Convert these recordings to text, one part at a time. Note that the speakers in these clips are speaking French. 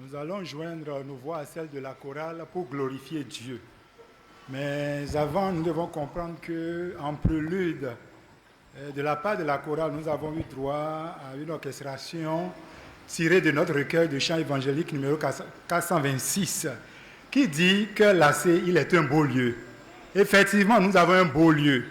Nous allons joindre nos voix à celles de la chorale pour glorifier Dieu. Mais avant, nous devons comprendre qu'en prélude, de la part de la chorale, nous avons eu droit à une orchestration tirée de notre recueil de chants évangéliques numéro 426, qui dit que l'Assé, il est un beau lieu. Effectivement, nous avons un beau lieu.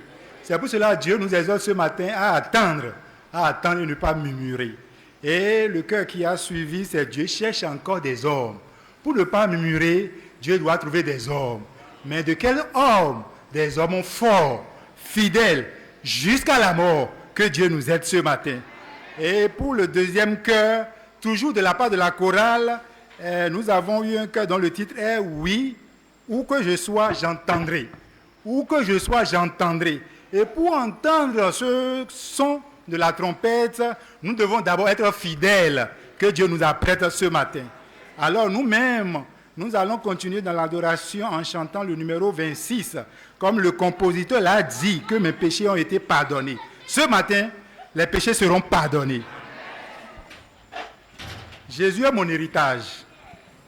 C'est pour cela que Dieu nous exhorte ce matin à attendre et ne pas murmurer. Et le cœur qui a suivi, c'est Dieu cherche encore des hommes. Pour ne pas murmurer, Dieu doit trouver des hommes. Mais de quels hommes? Des hommes forts, fidèles, jusqu'à la mort, que Dieu nous aide ce matin. Et pour le deuxième cœur, toujours de la part de la chorale, nous avons eu un cœur dont le titre est « Oui, où que je sois, j'entendrai ». Où que je sois, j'entendrai. Et pour entendre ce son de la trompette, nous devons d'abord être fidèles que Dieu nous apprête ce matin. Alors nous-mêmes, nous allons continuer dans l'adoration en chantant le numéro 26, comme le compositeur l'a dit, que mes péchés ont été pardonnés. Ce matin, les péchés seront pardonnés. Jésus est mon héritage.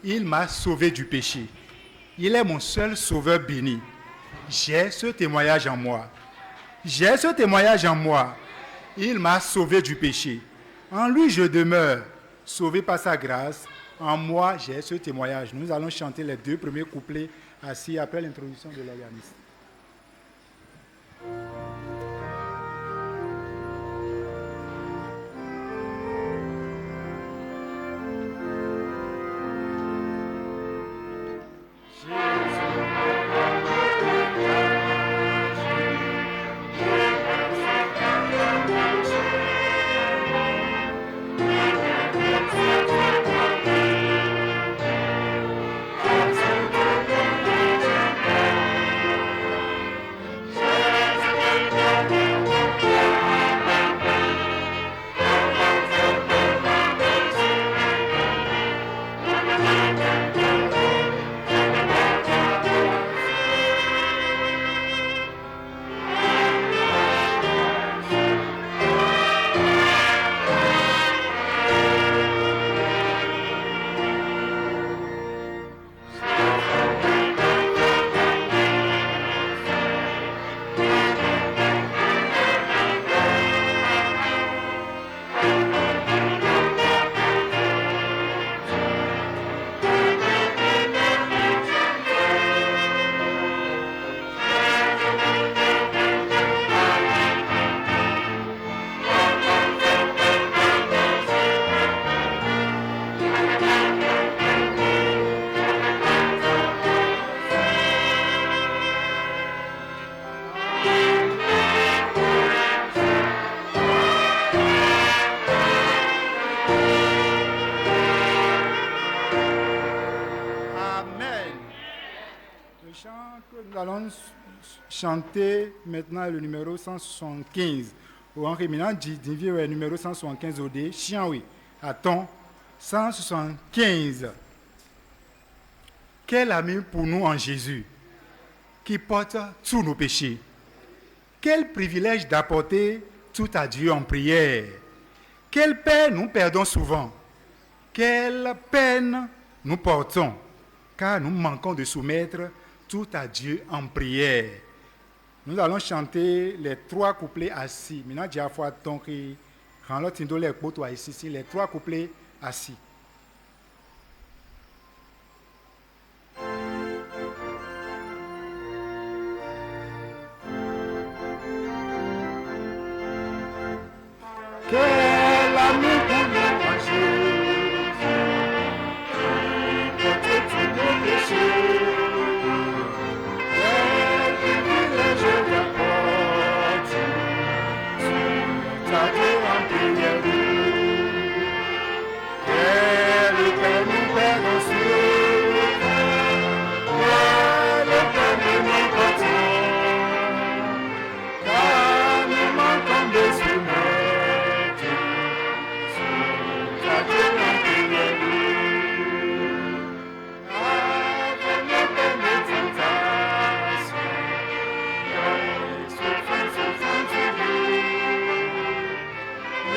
Il m'a sauvé du péché. Il est mon seul sauveur béni. J'ai ce témoignage en moi. J'ai ce témoignage en moi. Il m'a sauvé du péché. En lui, je demeure, sauvé par sa grâce. En moi, j'ai ce témoignage. Nous allons chanter les deux premiers couplets assis après l'introduction de l'organiste. Chanter maintenant le numéro 175. Ou en réminant le numéro 175 au dé. Chien, oui. Attends. 175. Quel ami pour nous en Jésus, qui porte tous nos péchés. Quel privilège d'apporter tout à Dieu en prière. Quelle peine nous perdons souvent. Quelle peine nous portons, car nous manquons de soumettre tout à Dieu en prière. Nous allons chanter les trois couplets assis. Maintenant, j'ai fois donc quand l'autre les poteaux ici, les trois couplets assis. Quel ami pour nous en Jésus, qui porte tous nos péchés.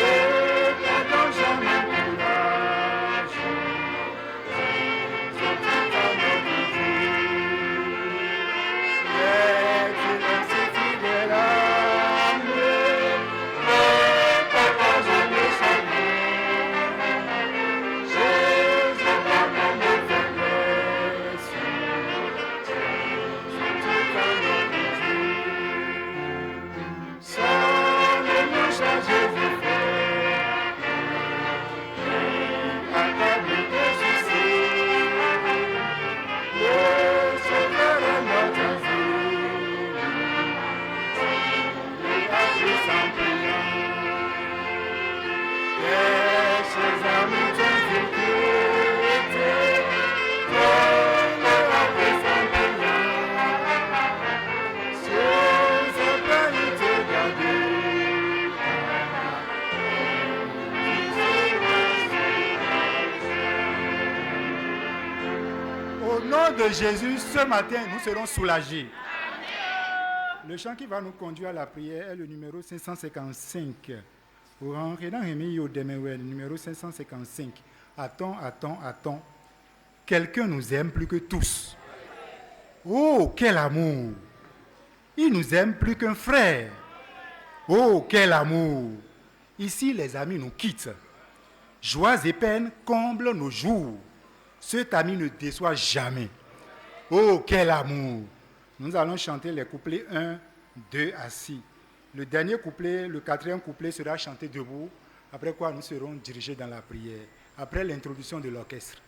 Yeah. nom de Jésus, ce matin, nous serons soulagés. Le chant qui va nous conduire à la prière est le numéro 555. Numéro 555. Attends, attends, attends. Quelqu'un nous aime plus que tous. Oh, quel amour! Il nous aime plus qu'un frère. Oh, quel amour! Ici, les amis nous quittent. Joies et peines comblent nos jours. Cet ami ne déçoit jamais. Oh, quel amour! Nous allons chanter les couplets 1, 2 à 6. Le dernier couplet, le quatrième couplet sera chanté debout, après quoi nous serons dirigés dans la prière, après l'introduction de l'orchestre.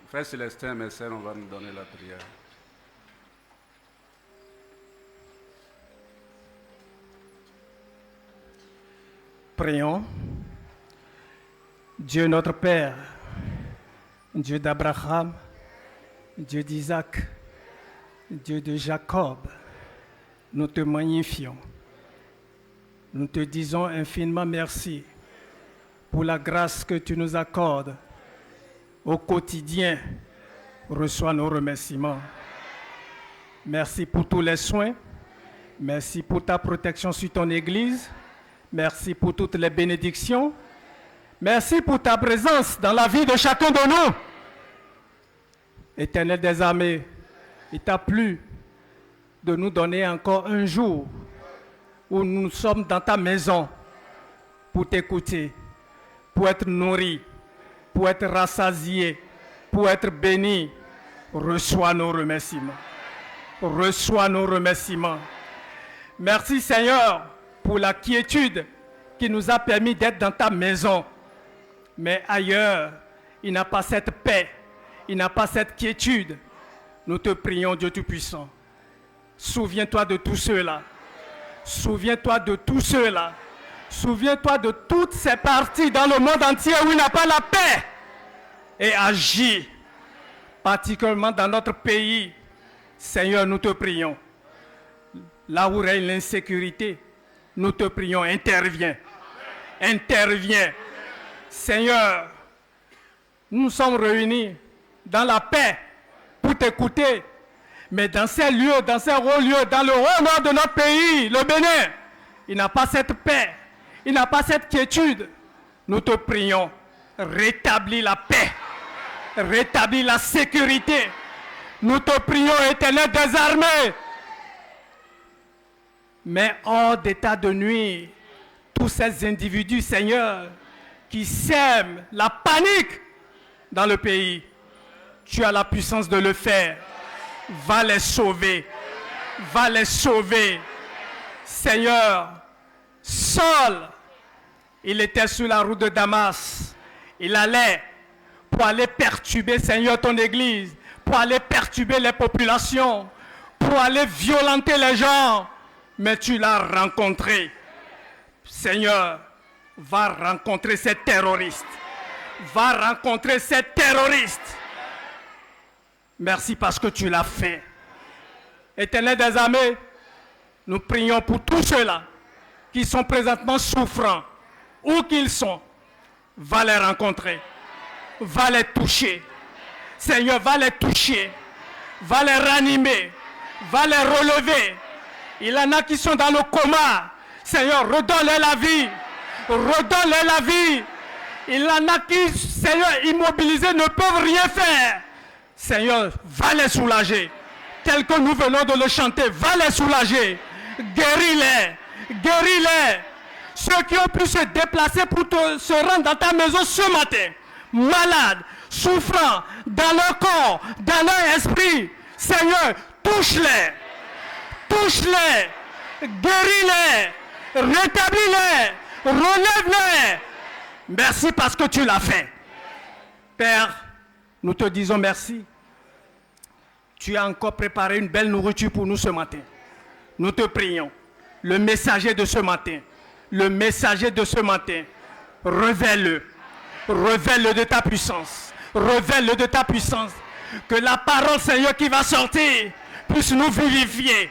Frère Célestin, mes sœurs, on va nous donner la prière. Prions. Dieu notre Père, Dieu d'Abraham, Dieu d'Isaac, Dieu de Jacob, nous te magnifions. Nous te disons infiniment merci pour la grâce que tu nous accordes au quotidien. Reçois nos remerciements. Merci pour tous les soins. Merci pour ta protection sur ton Église. Merci pour toutes les bénédictions. Merci pour ta présence dans la vie de chacun de nous. Éternel des armées, il t'a plu de nous donner encore un jour où nous sommes dans ta maison pour t'écouter, pour être nourris, pour être rassasiés, pour être bénis. Reçois nos remerciements. Reçois nos remerciements. Merci Seigneur pour la quiétude qui nous a permis d'être dans ta maison. Mais ailleurs, il n'a pas cette paix, il n'a pas cette quiétude. Nous te prions, Dieu Tout-Puissant. Souviens-toi de tous ceux-là. Souviens-toi de tous ceux-là. Souviens-toi de toutes ces parties dans le monde entier où il n'a pas la paix. Et agis, particulièrement dans notre pays. Seigneur, nous te prions. Là où règne l'insécurité, nous te prions, interviens. Interviens. Seigneur, nous sommes réunis dans la paix pour t'écouter. Mais dans ces lieux, dans ces hauts lieux, dans le haut nord de notre pays, le Bénin, il n'a pas cette paix, il n'a pas cette quiétude. Nous te prions, rétablis la paix. rétablis la sécurité. Nous te prions, Éternel des armées. Mais hors d'état de nuire tous ces individus, Seigneur, qui sèment la panique dans le pays. Tu as la puissance de le faire. Va les sauver. Va les sauver. Seigneur, Saul, il était sur la route de Damas. Il allait pour aller perturber, Seigneur, ton église, pour aller perturber les populations, pour aller violenter les gens. Mais tu l'as rencontré. Seigneur, va rencontrer ces terroristes. Va rencontrer ces terroristes. Merci parce que tu l'as fait. Éternel des armées, nous prions pour tous ceux-là qui sont présentement souffrants, où qu'ils sont. Va les rencontrer. Va les toucher. Seigneur, va les toucher. Va les ranimer. Va les relever. Il y en a qui sont dans le coma. Seigneur, redonne-les la vie. Redonne-les la vie. Il y en a qui, Seigneur, immobilisés, ne peuvent rien faire. Seigneur, va les soulager. Tel que nous venons de le chanter, va les soulager. Guéris-les. Guéris-les. Ceux qui ont pu se déplacer pour se rendre dans ta maison ce matin, malades, souffrants, dans leur corps, dans leur esprit. Seigneur, touche-les. Touche-les. Guéris-les. Rétablis-les. Relève-les. Merci parce que tu l'as fait. Père, nous te disons merci. Tu as encore préparé une belle nourriture pour nous ce matin. Nous te prions. Le messager de ce matin, révèle-le. Révèle-le de ta puissance. Révèle-le de ta puissance. Que la parole, Seigneur, qui va sortir, puisse nous vivifier.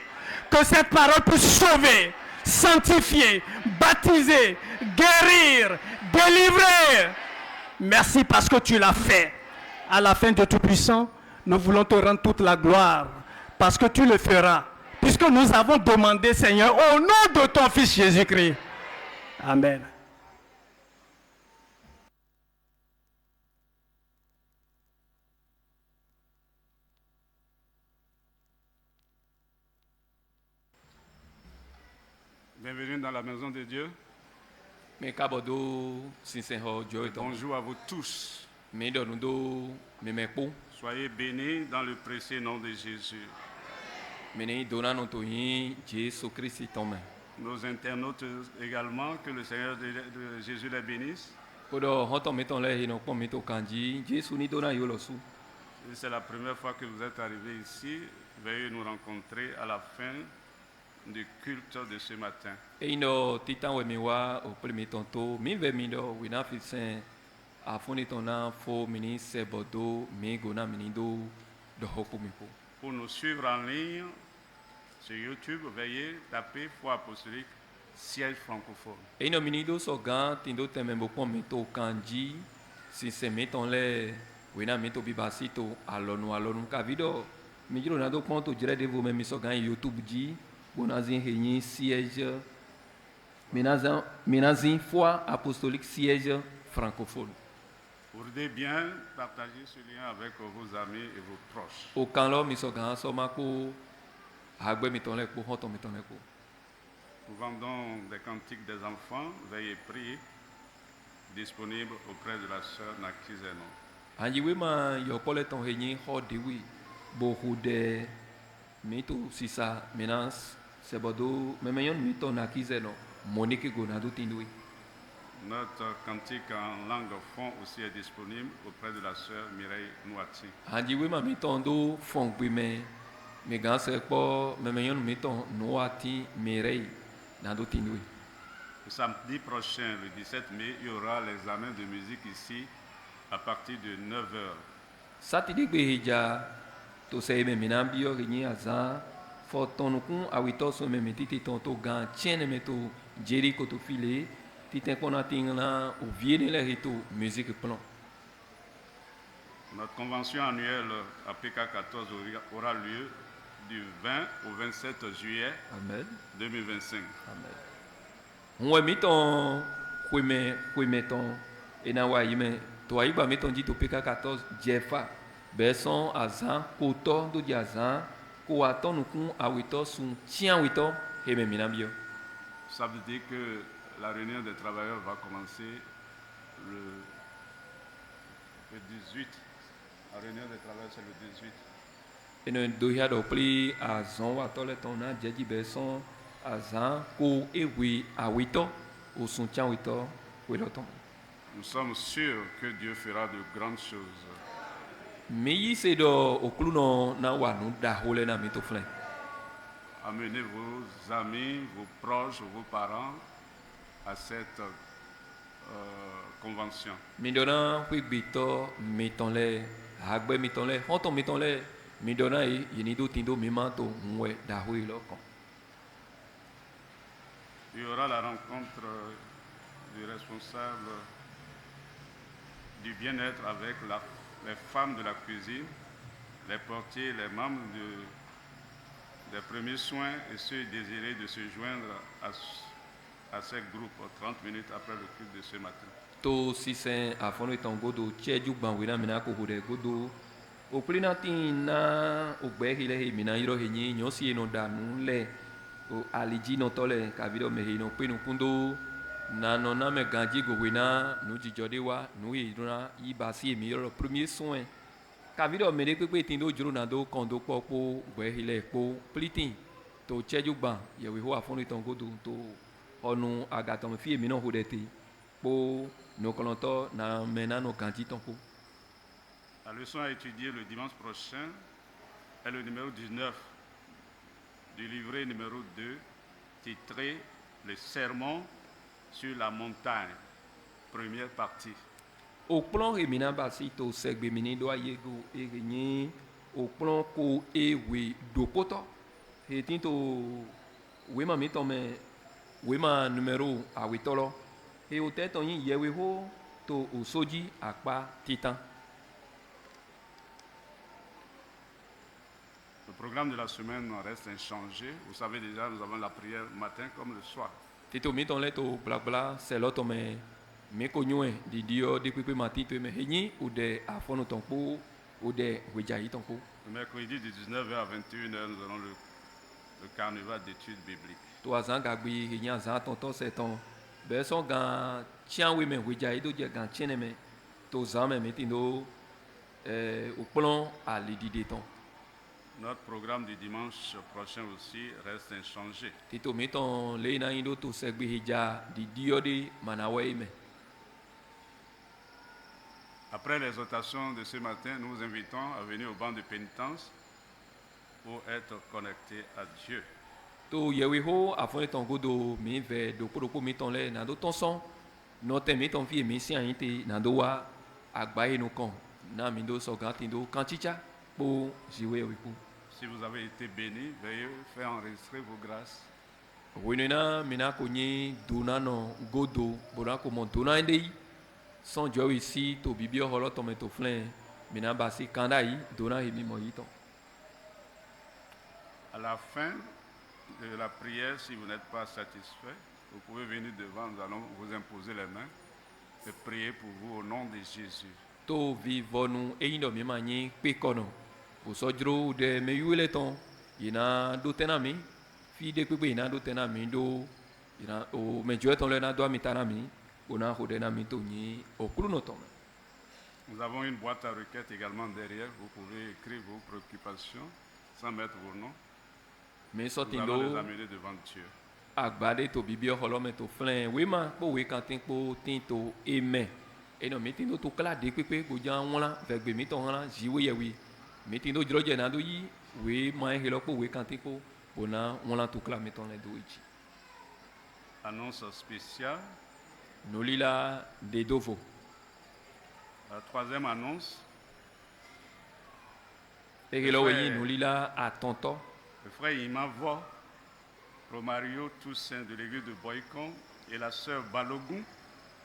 Que cette parole puisse sauver, sanctifier, baptiser, guérir, délivrer. Merci parce que tu l'as fait. À la fin de Tout-Puissant, nous voulons te rendre toute la gloire. Parce que tu le feras. Puisque nous avons demandé, Seigneur, au nom de ton Fils Jésus-Christ. Amen. Bienvenue dans la maison de Dieu. Bonjour à vous tous. Soyez bénis dans le précieux nom de Jésus. Nos internautes également, que le Seigneur de Jésus les bénisse. Et c'est la première fois que vous êtes arrivés ici. Veuillez nous rencontrer à la fin du culte de ce matin. Pour nous suivre en ligne sur YouTube, veuillez taper Foi Apostolique Siège francophone. Foi Apostolique Siège francophone. Vous voulez bien partager ce lien avec vos amis et vos proches. Nous vendons des cantiques des enfants, veuillez prier, disponibles auprès de la sœur Nakizeno. Notre cantique en langue fond aussi est disponible auprès de la sœur Mireille Nouati. Le samedi prochain, le 17 mai, il y aura l'examen de musique ici à partir de 9h. Notre convention annuelle APK 14 aura lieu du 20 au 27 juillet 2025. Et na wa yime to ayi ba meton dit to PK 14 Jefa beson azan koto do di azan ko aton nukun awito sun tian wito he me minambio. Ça veut dire que la réunion des travailleurs va commencer le 18. La réunion des travailleurs, c'est le 18. Et nous devons pli azan wa tole tona jeji beson azan ko ewi awito o sun tian wito weloton. Nous sommes sûrs que Dieu fera de grandes choses. Meyi se do okluno na wa nu da hole na mito flen. Amenez vos amis, vos proches, vos parents à cette convention. Midona wi bito mitonle hagbe mitonle honto mitonle midona yini do tindo mimanto mwe da hui loko. Il y aura la rencontre du responsable du bien-être avec les femmes de la cuisine, les portiers, les membres des premiers soins et ceux désirés de se joindre à ces groupes 30 minutes après le culte de ce matin. To sisen afono itongo do cheju banwina mina ko hode godo o plina tina o gbe hile he mina yiro he nyi nyosi no danu le o aliji no tole ka video me he no pinu kundo na no na me ganji go wina nu jijode wa nu yiruna ibasi emi yoro premier soin ka video me de pepe tin do juro na do kondo popo gbe hile po plitin to cheju ban ye we ho afono itongo do to onu agaton fi emi no hodete po no kolonto na mena no ganji tonko. La leçon à étudier le dimanche prochain est le numéro 19 du livret numéro 2 titré Le sermon sur la montagne, première partie. Au plan remina basi to segbe mini do ayego erenyi au plan ko ewe dopoto hetin to wema mitome wema numéro awitolo et au tête on yewe ho to osoji akpa titan. Le programme de la semaine reste inchangé. Vous savez déjà, nous avons la prière matin comme le soir. Tito miton le to blabla c'est l'autre mais me konyoe di dio di pipe matito me henyi ou de afono tonko ou de wejayi tonko. Le mercredi de 19h à 21h, nous aurons le carnaval d'études bibliques. To azan gagbi henya zan tonton c'est ton beson gan tian we me wejayi do je gan tiene me to zan me metindo au plan à l'idée ton. Notre programme du dimanche prochain aussi reste inchangé. Tito miton le na indo to segbi hija di dio de manawe me. Après l'exhortation de ce matin, nous vous invitons à venir au banc de pénitence pour être connectés à Dieu. To yewe ho afone ton godo mi ve do podo mi ton le na do ton son no te mi ton fi mi si an te na do wa agbaye no kon na mi do so ganti do kanchicha po jiwe wiku. Si vous avez été bénis, veuillez faire enregistrer vos grâces. Winena mina konyi dona no godo bora ko mon dona ndei son jo ici to bibio holo to me to flen mina basi kandai dona hi mi mo yito. À la fin de la prière, si vous n'êtes pas satisfait, vous pouvez venir devant, nous allons vous imposer les mains et prier pour vous au nom de Jésus. To vivonu eindo mi manyi pekono o sojro de me yuele ton ina do tenami fi de pepe ina do tenami do ina o me joe ton le na do mi tanami ona ho de na mi to ni o kruno ton. Nous avons une boîte à requêtes également derrière, vous pouvez écrire vos préoccupations sans mettre vos noms. Me Nous allons les sotindo amener devant Dieu. agbade to bibio holo me to flen we ma po we kantin po tin to amen eno mi tin do to kala de pepe go jan wona vegbe mi to han jiwe yewi mi tin do jroje na do yi we ma helo po we kantin po bona wona to kala mi ton le do ichi. Annonce spéciale. Nolila de Dovo. La troisième annonce, Ehelo yi nolila a tonto. le frère Imavo Romario Toussaint de l'église de Boycon et la sœur Balogun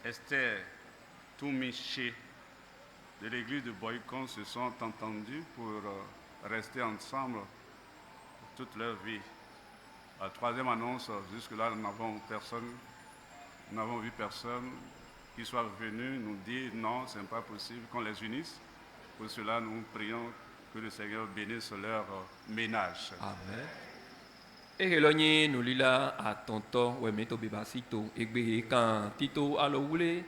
Esther Toumiché de l'église de Boycon se sont entendus pour rester ensemble toute leur vie. La troisième annonce, jusque-là, nous n'avons vu personne qui soient venus nous dire non, ce n'est pas possible, qu'on les unisse. Pour cela, nous prions que le Seigneur bénisse leur ménage. Amen. Ehelonye nulila atonto we meto bebasito egbe kan tito alo wule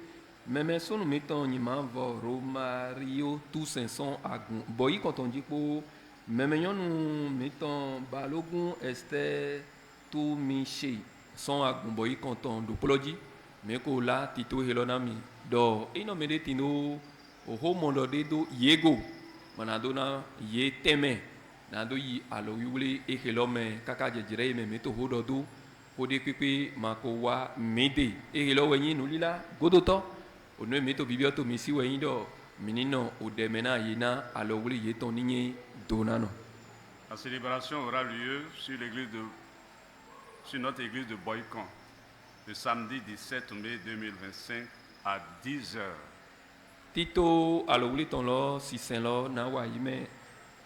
meme sonu meto nyima vo Romario tous son agun boyi kontonji po meme nyonu meto balogun este tu miche son agun boyi konton do ploji meko la tito helonami do ino mede tino o homondo de do yego manadona ye teme nando yi alo yule ehelome kaka jejire me meto hodo do hode pipi mako wa mede ehelo wenyi nulila godoto onu meto bibioto misi wenyi do minino odemena yina alo wule yeton ninye donano. La célébration aura lieu sur notre église de Boycon le samedi 17 mai 2025 à 10h. Tito alo wule ton lo si sen lo na wa yime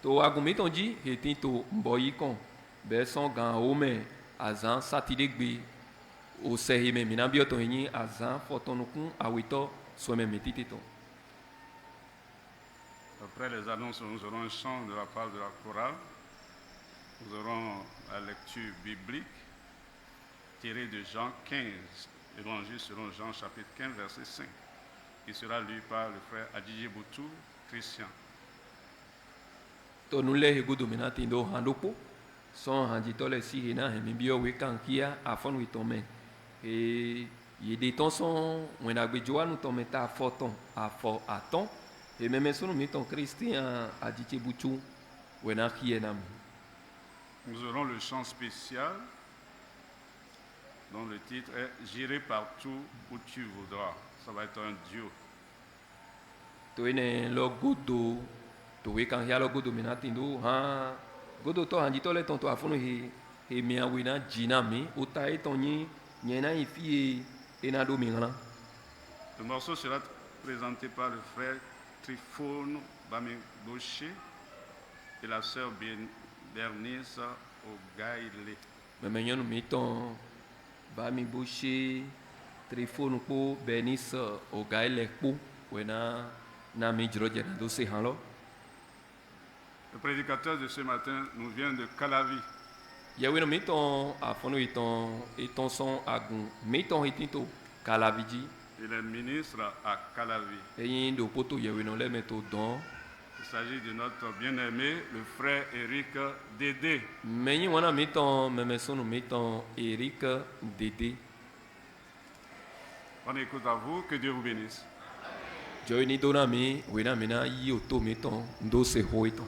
to agumiton ji hetin to Boycon be son gan ome azan satidegbe o sehime minabioton yin azan fotonukun awito sweme metiteton. Après les annonces, nous aurons un chant de la part de la chorale. Nous aurons la lecture biblique tirée de Jean 15, évangile selon Jean chapitre 15 verset 5, qui sera lu par le frère Adjidji Boutou, Christian. To nule hegudu minatindo handopo son handitole si hena hemibio wekankia afon witome e yede ton son wena gbejoa nu tome ta foton afo aton et même sunu miton Christian Adjidji Boutou wena kienam. Nous aurons le chant spécial dont le titre est J'irai partout où tu voudras. Ça va être un duo. To ene lo godo to wekan ya lo godo minatindo ha godo to handitole ton to afonu he mia wena jinami ota etonyi nyena ifie enado mingana. Le morceau sera présenté par le frère Trifone Bamigboche et la sœur Bernice Ogaile. Meme nyɔnu miton Bamigboche Trifone kpo Bernice Ogaile kpo wena na mi dzrodze na do se hã lo. Le prédicateur de ce matin nous vient de Calavi. Yawino miton afɔnu eton son agun miton hitinto Kalaviji. Il est ministre à Calavi. Eyin do poto yawino le meto don. Il s'agit de notre bien-aimé, le frère Eric Dédé. Menyi wana miton meme sonu miton Eric Dédé. On écoute à vous, que Dieu vous bénisse. Joini dona mi wena mina yi oto miton ndo se hoiton.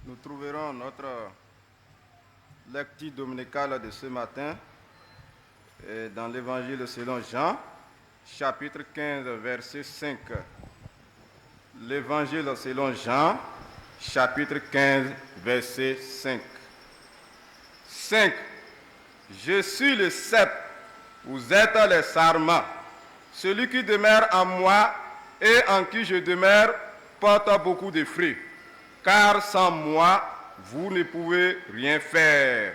Nous trouverons notre lecture dominicale de ce matin dans l'évangile selon Jean, chapitre 15, verset 5. L'évangile selon Jean, chapitre 15, verset 5. 5. Je suis le cep, vous êtes les sarments. Celui qui demeure en moi et en qui je demeure porte beaucoup de fruits. Car sans moi, vous ne pouvez rien faire.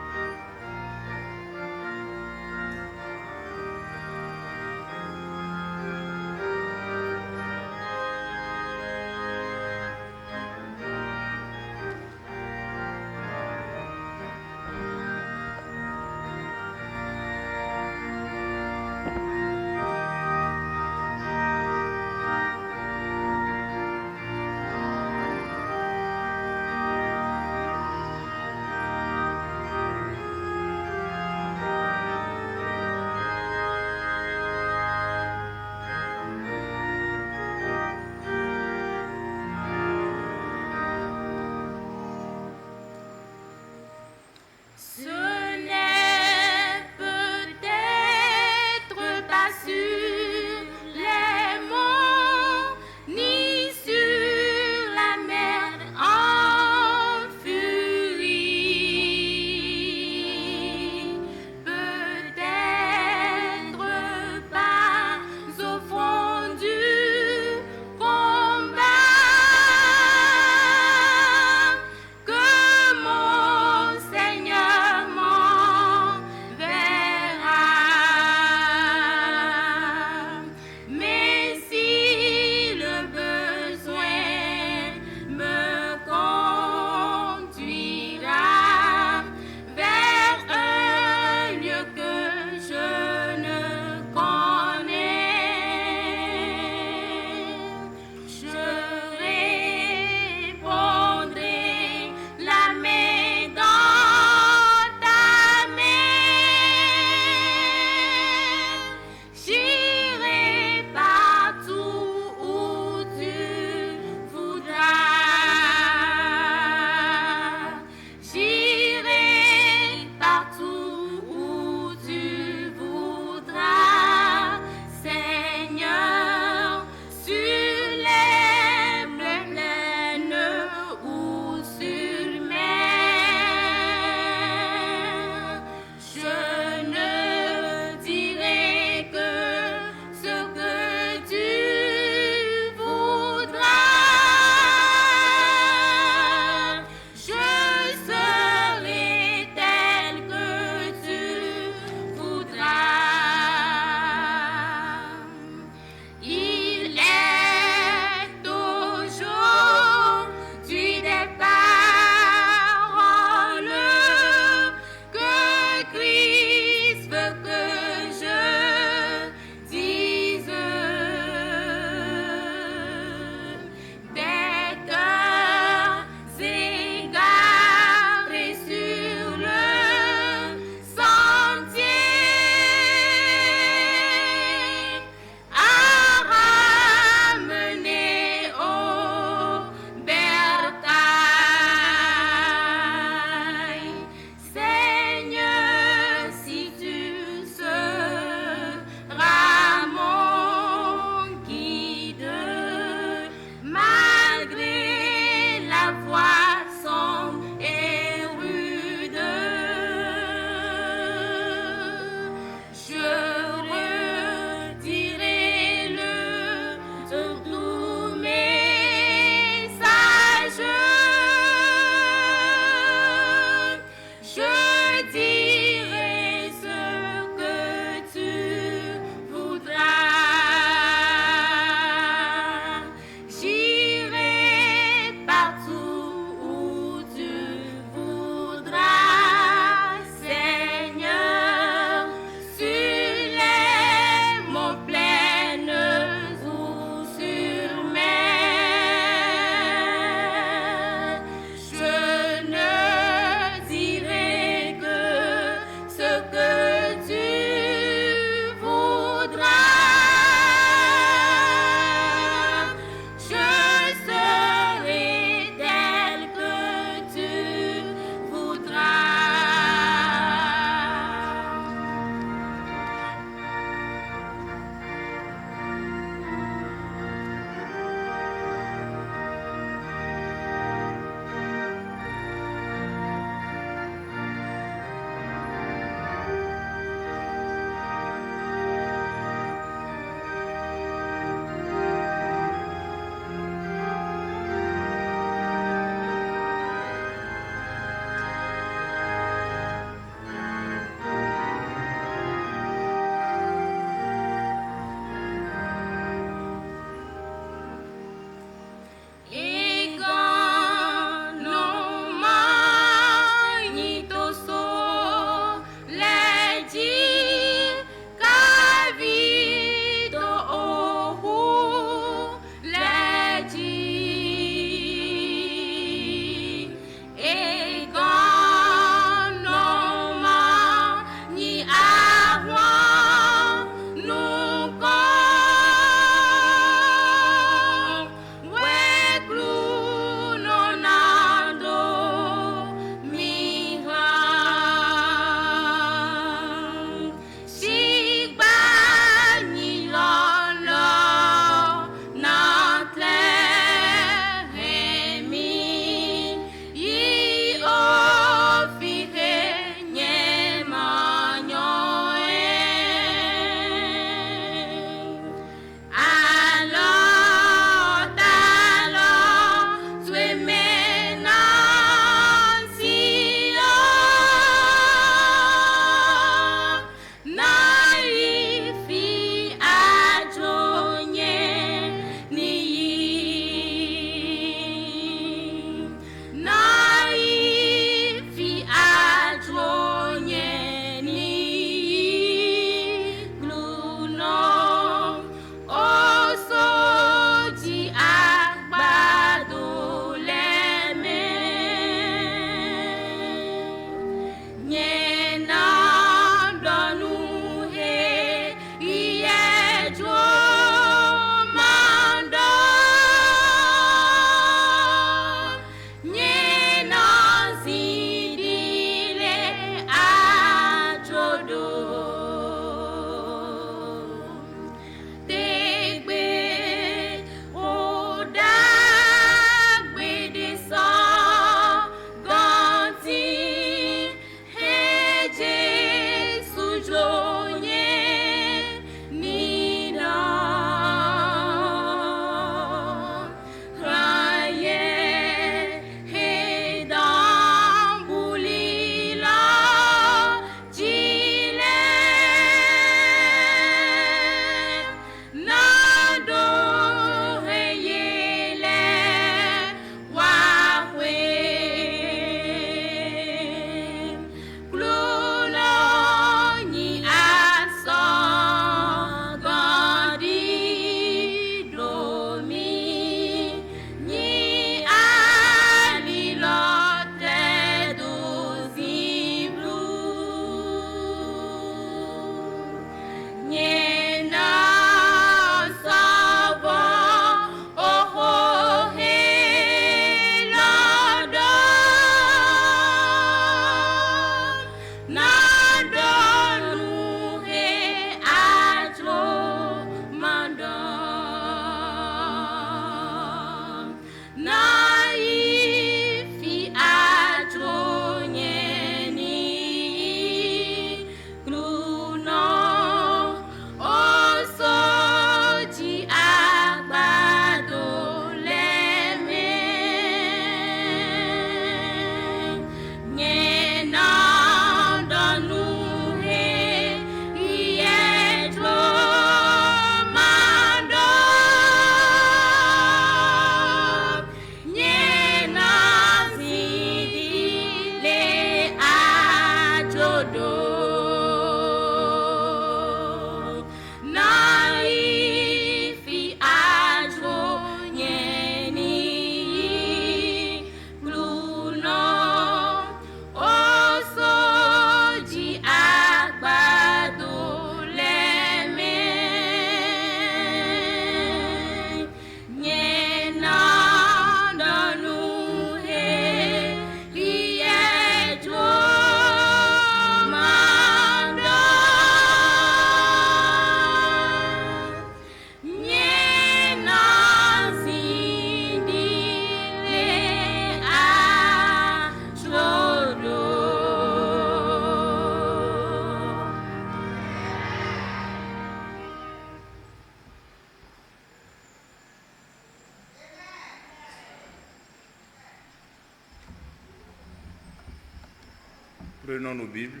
Prenons nos Bibles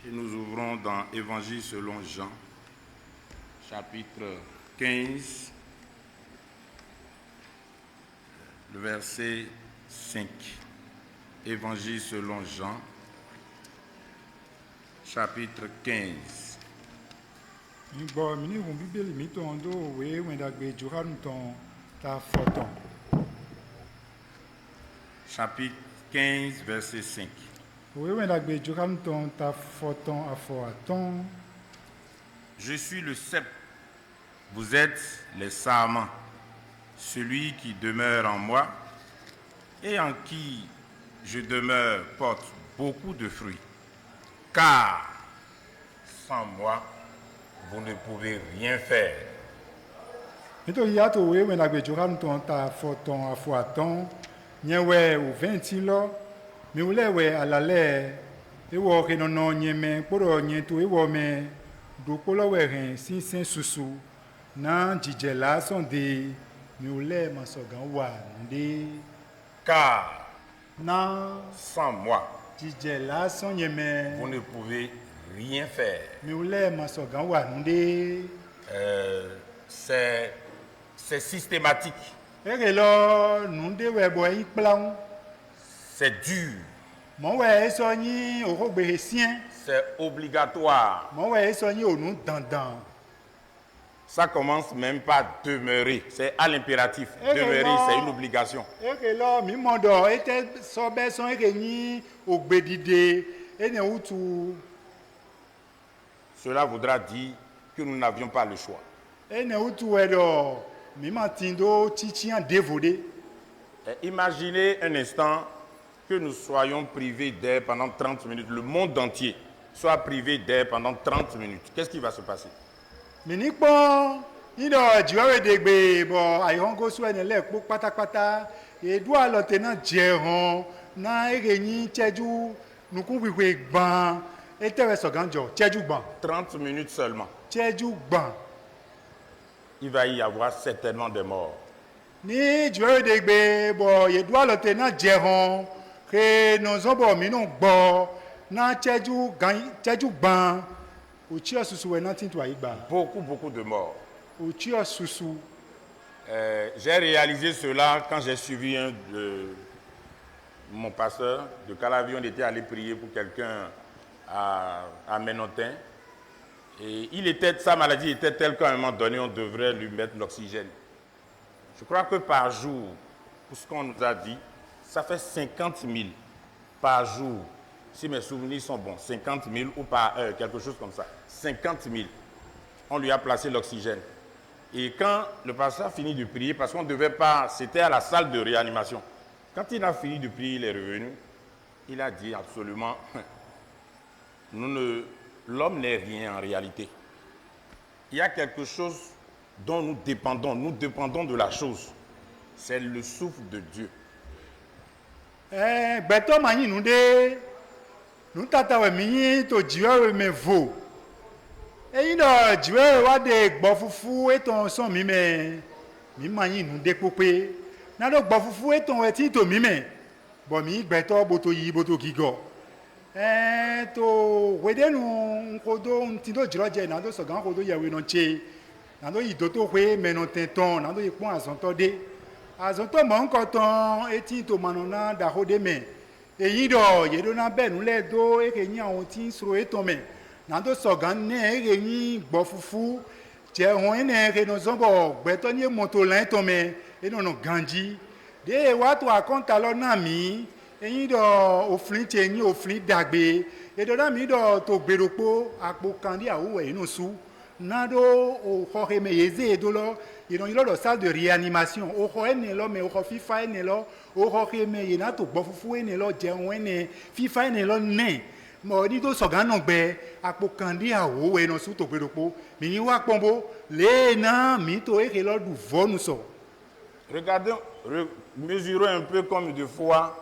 et nous ouvrons dans Évangile selon Jean, chapitre 15, le verset 5. Évangile selon Jean, chapitre 15. Bon, mini vont bibeli miton do we wendagbe Johann ton ta photon. Chapitre 15, verset 5. We wendagbe Johann ton ta photon a foaton. Je suis le cep, vous êtes les sarments. Celui qui demeure en moi et en qui je demeure porte beaucoup de fruits. Car sans moi, vous ne pouvez rien faire. Mito yato we wendagbe Johann ton ta photon a foaton. Nyewe ou 20 lo, mi ule we alale, ewo renono nyeme, poro nyetu ewo me, do polo we ren, sin susu, nan jijela son de, mi ule masogan wa, nde, Car nan sans moi, jijela son nyeme, vous ne pouvez rien faire. mi ule masogan wa, nde, C'est systématique, ere lo, nunde we boy plan, c'est dur, mon we so nyi orogbe sien, c'est obligatoire. mon we so nyi onu dandan. Ça commence même par demeurer. C'est à l'impératif. Eh, Demeurer, non. c'est une obligation. Eke lo mi modo ete sobe son eke ni ogbedide ene utu Cela voudra dire que nous n'avions pas le choix. ene utu edo mi matindo chichian devode. Imaginez un instant que nous soyons privés d'air pendant 30 minutes. Le monde entier soit privé d'air pendant 30 minutes. Qu'est-ce qui va se passer? Mi ni pon ido jiwawe degbe bo ayongo su ene le po pátápátá edu alote na jehon na eke ni cheju nukun wiwe gban etewe soganjo cheju gban 30 minutes seulement. cheju gban. Il va y avoir certainement des morts. Ní jiwawe degbe bo edu alote na jehon ke no zobo mi no gbo na cheju gban uchi osusu we nothing to aigba Beaucoup de morts. uchi osusu. J'ai réalisé cela quand j'ai suivi mon pasteur de Calavi. On était allé prier pour quelqu'un à Ménotin. Et sa maladie était telle qu'à un moment donné, on devrait lui mettre l'oxygène. Je crois que par jour, pour ce qu'on nous a dit, ça fait 50 000 par jour. Si mes souvenirs sont bons, 50 000 ou par heure, quelque chose comme ça. 50 000. On lui a placé l'oxygène. Et quand le pasteur a fini de prier, parce qu'on ne devait pas, c'était à la salle de réanimation. Quand il a fini de prier, il est revenu. Il a dit absolument, l'homme n'est rien en réalité. Il y a quelque chose dont nous dépendons de la chose. C'est le souffle de Dieu. Beto manyi nu de nu tata we mi to jiwawe me vo. Eyin do jiwawe wa de gbo fufu eton son mi me mi manyi nu de pope. Na do gbo fufu eton we ti to mi me. Bo mi gbeto boto yi boto gigo. To wede nu nkodo ntindo jiroje na do sogan kodo yawe no che. Na do yi doto we menotenton na do yi pon azonto de. Azonto mo nkoton eti to manona da hode me. Eyin do yedo na be nu le do eke yin awon tin sro eton me. Na do sogan ne eke yin gbo fufu je hon ene eke no zombo gbeto ni moto lan eton me eno no ganji. De wa to akonta lo na mi eyin do oflin che yin oflin dagbe. Edo na mi do to gberopo apo kan di awo inu su. Na do o khohe me yeze edo lo ils ont eu leur salle de réanimation. Au khoene lo me au fifa ene lo au khohe me yena to gbo fufu ene lo jeun ene fifa ene lo ne mo ni to sogan no gbe apo kan di awo we no su to gberopo mi ni wa pombo le na mi to eke lo du vonu so. Regardez, mesurons un peu comme de fois.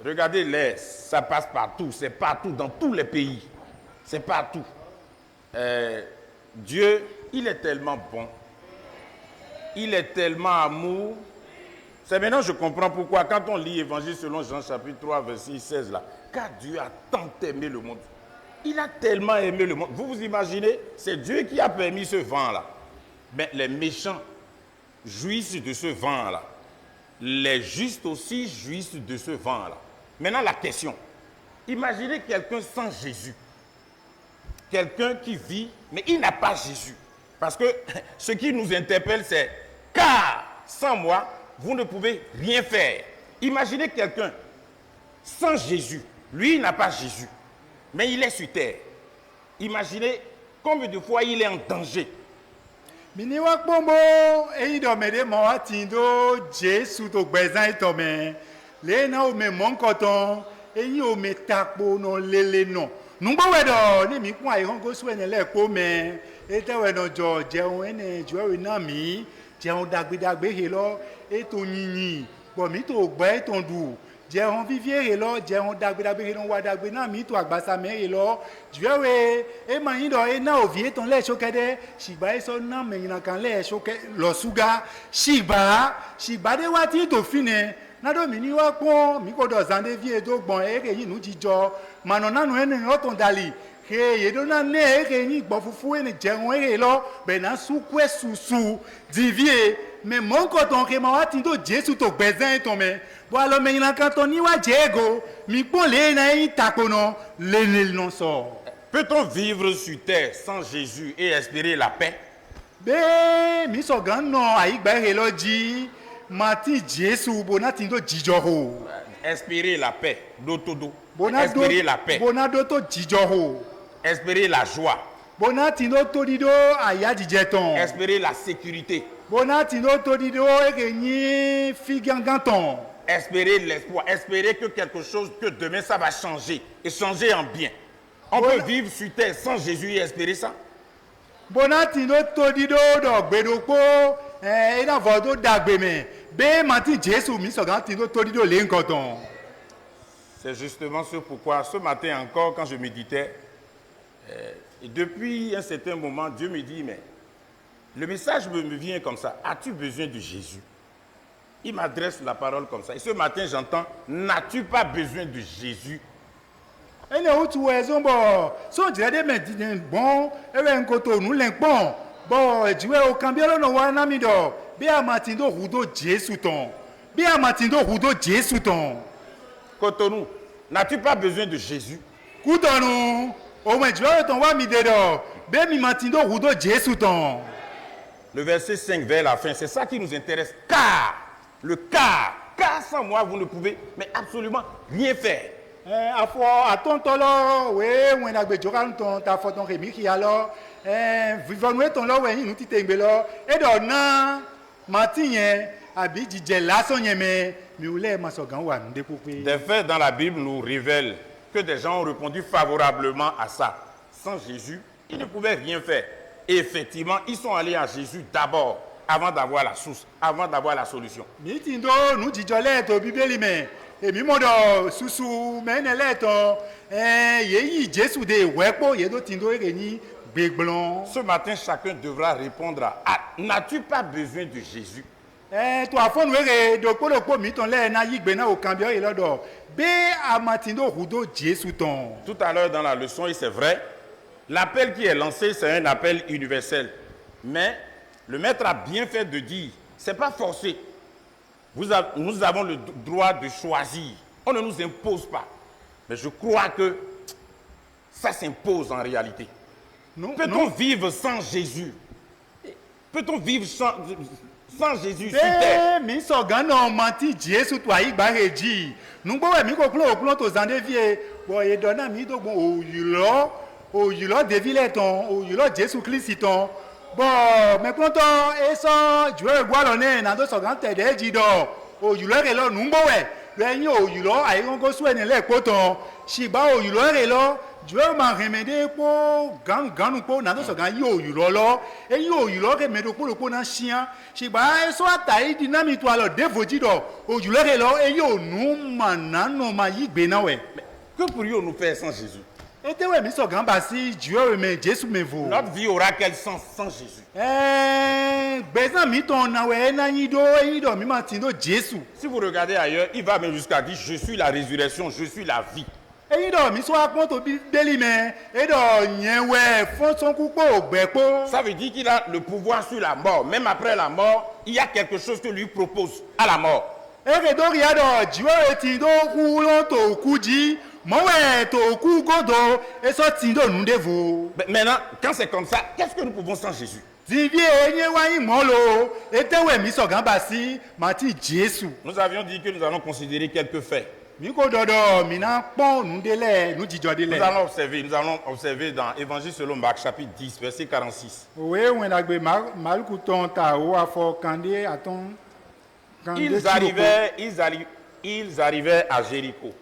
Regardez l'air, ça passe partout, c'est partout, dans tous les pays. C'est partout. Dieu, il est tellement bon. Il est tellement amour. C'est maintenant que je comprends pourquoi, quand on lit Évangile selon Jean chapitre 3, verset 16, là, car Dieu a tant aimé le monde. Il a tellement aimé le monde. Vous vous imaginez, c'est Dieu qui a permis ce vent-là. Mais les méchants jouissent de ce vent-là. Les justes aussi jouissent de ce vent-là. Maintenant, la question. Imaginez quelqu'un sans Jésus. Quelqu'un qui vit, mais il n'a pas Jésus. Parce que ce qui nous interpelle, c'est « car sans moi, vous ne pouvez rien faire ». Imaginez quelqu'un sans Jésus. Lui, il n'a pas Jésus. Mais il est sur terre. Imaginez combien de fois il est en danger. Mini wa kpombo eyi do me de mo atindo Jesu to gbezan itome le na o me monkoton eyi o me takpo no lele no nugbo wedo ni mi kun ayi hongo su ene le po me ete we no jo jeun ene jo we na mi jeun dagbedagbe he lo eto yinyin bo mi to gbe to du jeun vivie he lo jeun dagbedagbe he no wa dagbe na mi to agbasa me he lo juwe e ma yin do e na ovie ton le sokede sigba e so na me yin kan le soke lo suga sigba de wa ti to fine na do mi ni wa pon mi ko do zande vie do gbon e ke yin nu jijo mano na nu ene o ton dali ke ye do na ne e ke yin gbo fufu ene jeun e lo be na su kwe susu divie me mon ko ton ke ma wa ti do Jesu to gbezan ton me bo alo me yin kan ton ni wa jego mi pon le na yin takono le non so. Peut-on vivre sur terre sans Jésus et espérer la paix? Be mi so gan no ayi gba he lo ji mati Jesu bona ti do jijo ho. Espérer la paix, dotodo. Bona Espérer la paix. Bona do to jijo ho. Espérer la joie. Bona ti do to dido aya dijeton. Espérer la sécurité. Bona ti do to dido e ke ni figanganton. Espérer l'espoir. Espérer que quelque chose, que demain ça va changer. Et changer en bien. On peut vivre sur terre sans Jésus et espérer ça? Bonati no todido do gbedokpo ina vodo dagbe me be mati Jesu mi so gan ti no todido le nkoton. C'est justement ce pourquoi ce matin encore quand je méditais et depuis un certain moment Dieu me dit mais le message me vient comme ça, as-tu besoin de Jésus? Il m'adresse la parole comme ça et ce matin j'entends, n'as-tu pas besoin de Jésus? Ene otu ezombo so jire de me di bon ewe nkoto nu le pon bo ejiwe o kambiolo no wa na mi do bi amati do hudo Jesu ton bi amati do hudo Jesu ton Cotonou, n'as-tu pas besoin de Jésus? Kutonu o me jiwe ton wa mi de do be mi mati do hudo Jesu ton. Le verset 5 vers la fin, c'est ça qui nous intéresse. Car sans moi vous ne pouvez mais absolument rien faire. Afọ atontolo we wen agbejo kan ton ta foton remi ki alo vivon we ton lo we yin ti tembe lo e do na mati yen abi jije lason yen me mi ule masogan wa nde pope. Des faits dans la Bible nous révèlent que des gens ont répondu favorablement à ça. Sans Jésus, ils ne pouvaient rien faire. Et effectivement, ils sont allés à Jésus d'abord avant d'avoir la source, avant d'avoir la solution. Mi tindo nu jijo le to bibeli me èmi mo do susu me ne le to yeyi Jesu de wepo ye do tindo ere ni gbegblon. Ce matin, chacun devra répondre à n'as-tu pas besoin de Jésus? To afonu ere do polopolo mi ton le na yigbe na o kambio e lodo be amatindo hudo Jesu ton. Tout à l'heure dans la leçon, et c'est vrai, l'appel qui est lancé, c'est un appel universel. Mais le maître a bien fait de dire, c'est pas forcé. Nous avons le droit de choisir. On ne nous impose pas. Mais je crois que ça s'impose en réalité. Peut-on vivre sans Jésus? Peut-on vivre sans Jésus sur terre? Mi so gano manti Jesu to ayi gba heji. Nugbo we mi ko klo to zande vie. Bo ye dona mi do gbon oyilo devile ton, oyilo Jesu Christ ton. Bon, mais quand on est sans jouer gwa lo ne na do so gan tede ji do. Oyilo re lo nugbo we. Le yin oyilo ayi go su ene le poton. Shiba oyilo re lo jouer ma remede po ganu po na do so gan yi oyilo lo. E yi oyilo ke medo po na sian. Shiba e so atai dinami to alo devoji do. Oyilo re lo e yi onu manano ma yi gbe na we. Que pourrions-nous faire sans Jésus? Notre vie aura quel sens sans Jésus? Si vous regardez ailleurs, il va même jusqu'à dire je suis la résurrection, je suis la vie. eyi dɔ mi so akpɔn to beli mɛ edɔ nyɛwɛ fɔn sɔn kukpo gbɛkpo. Ça veut dire qu'il a le pouvoir sur la mort. Même après la mort, il y a quelque chose que lui propose à la mort. eke do ya dɔ dziwo eti do ku lɔ to ku dzi mɔwɛ to ku godo esɔ ti do nu de vo. Maintenant, quand c'est comme ça, qu'est-ce que nous pouvons sans Jésus? Divie enye wanyi mɔlo etewe mi sɔgán basi mati Jésus. Nous avions dit que nous allons considérer quelques faits. Mi ko dɔdɔ mina kpɔn nu de lɛ nu dzidzɔ de Nous lɛ. allons observer dans Évangile selon Marc chapitre 10 verset 46. Owe wɛnagbe maluku tɔn ta o afɔ kande atɔn. Ils arrivaient à Jéricho.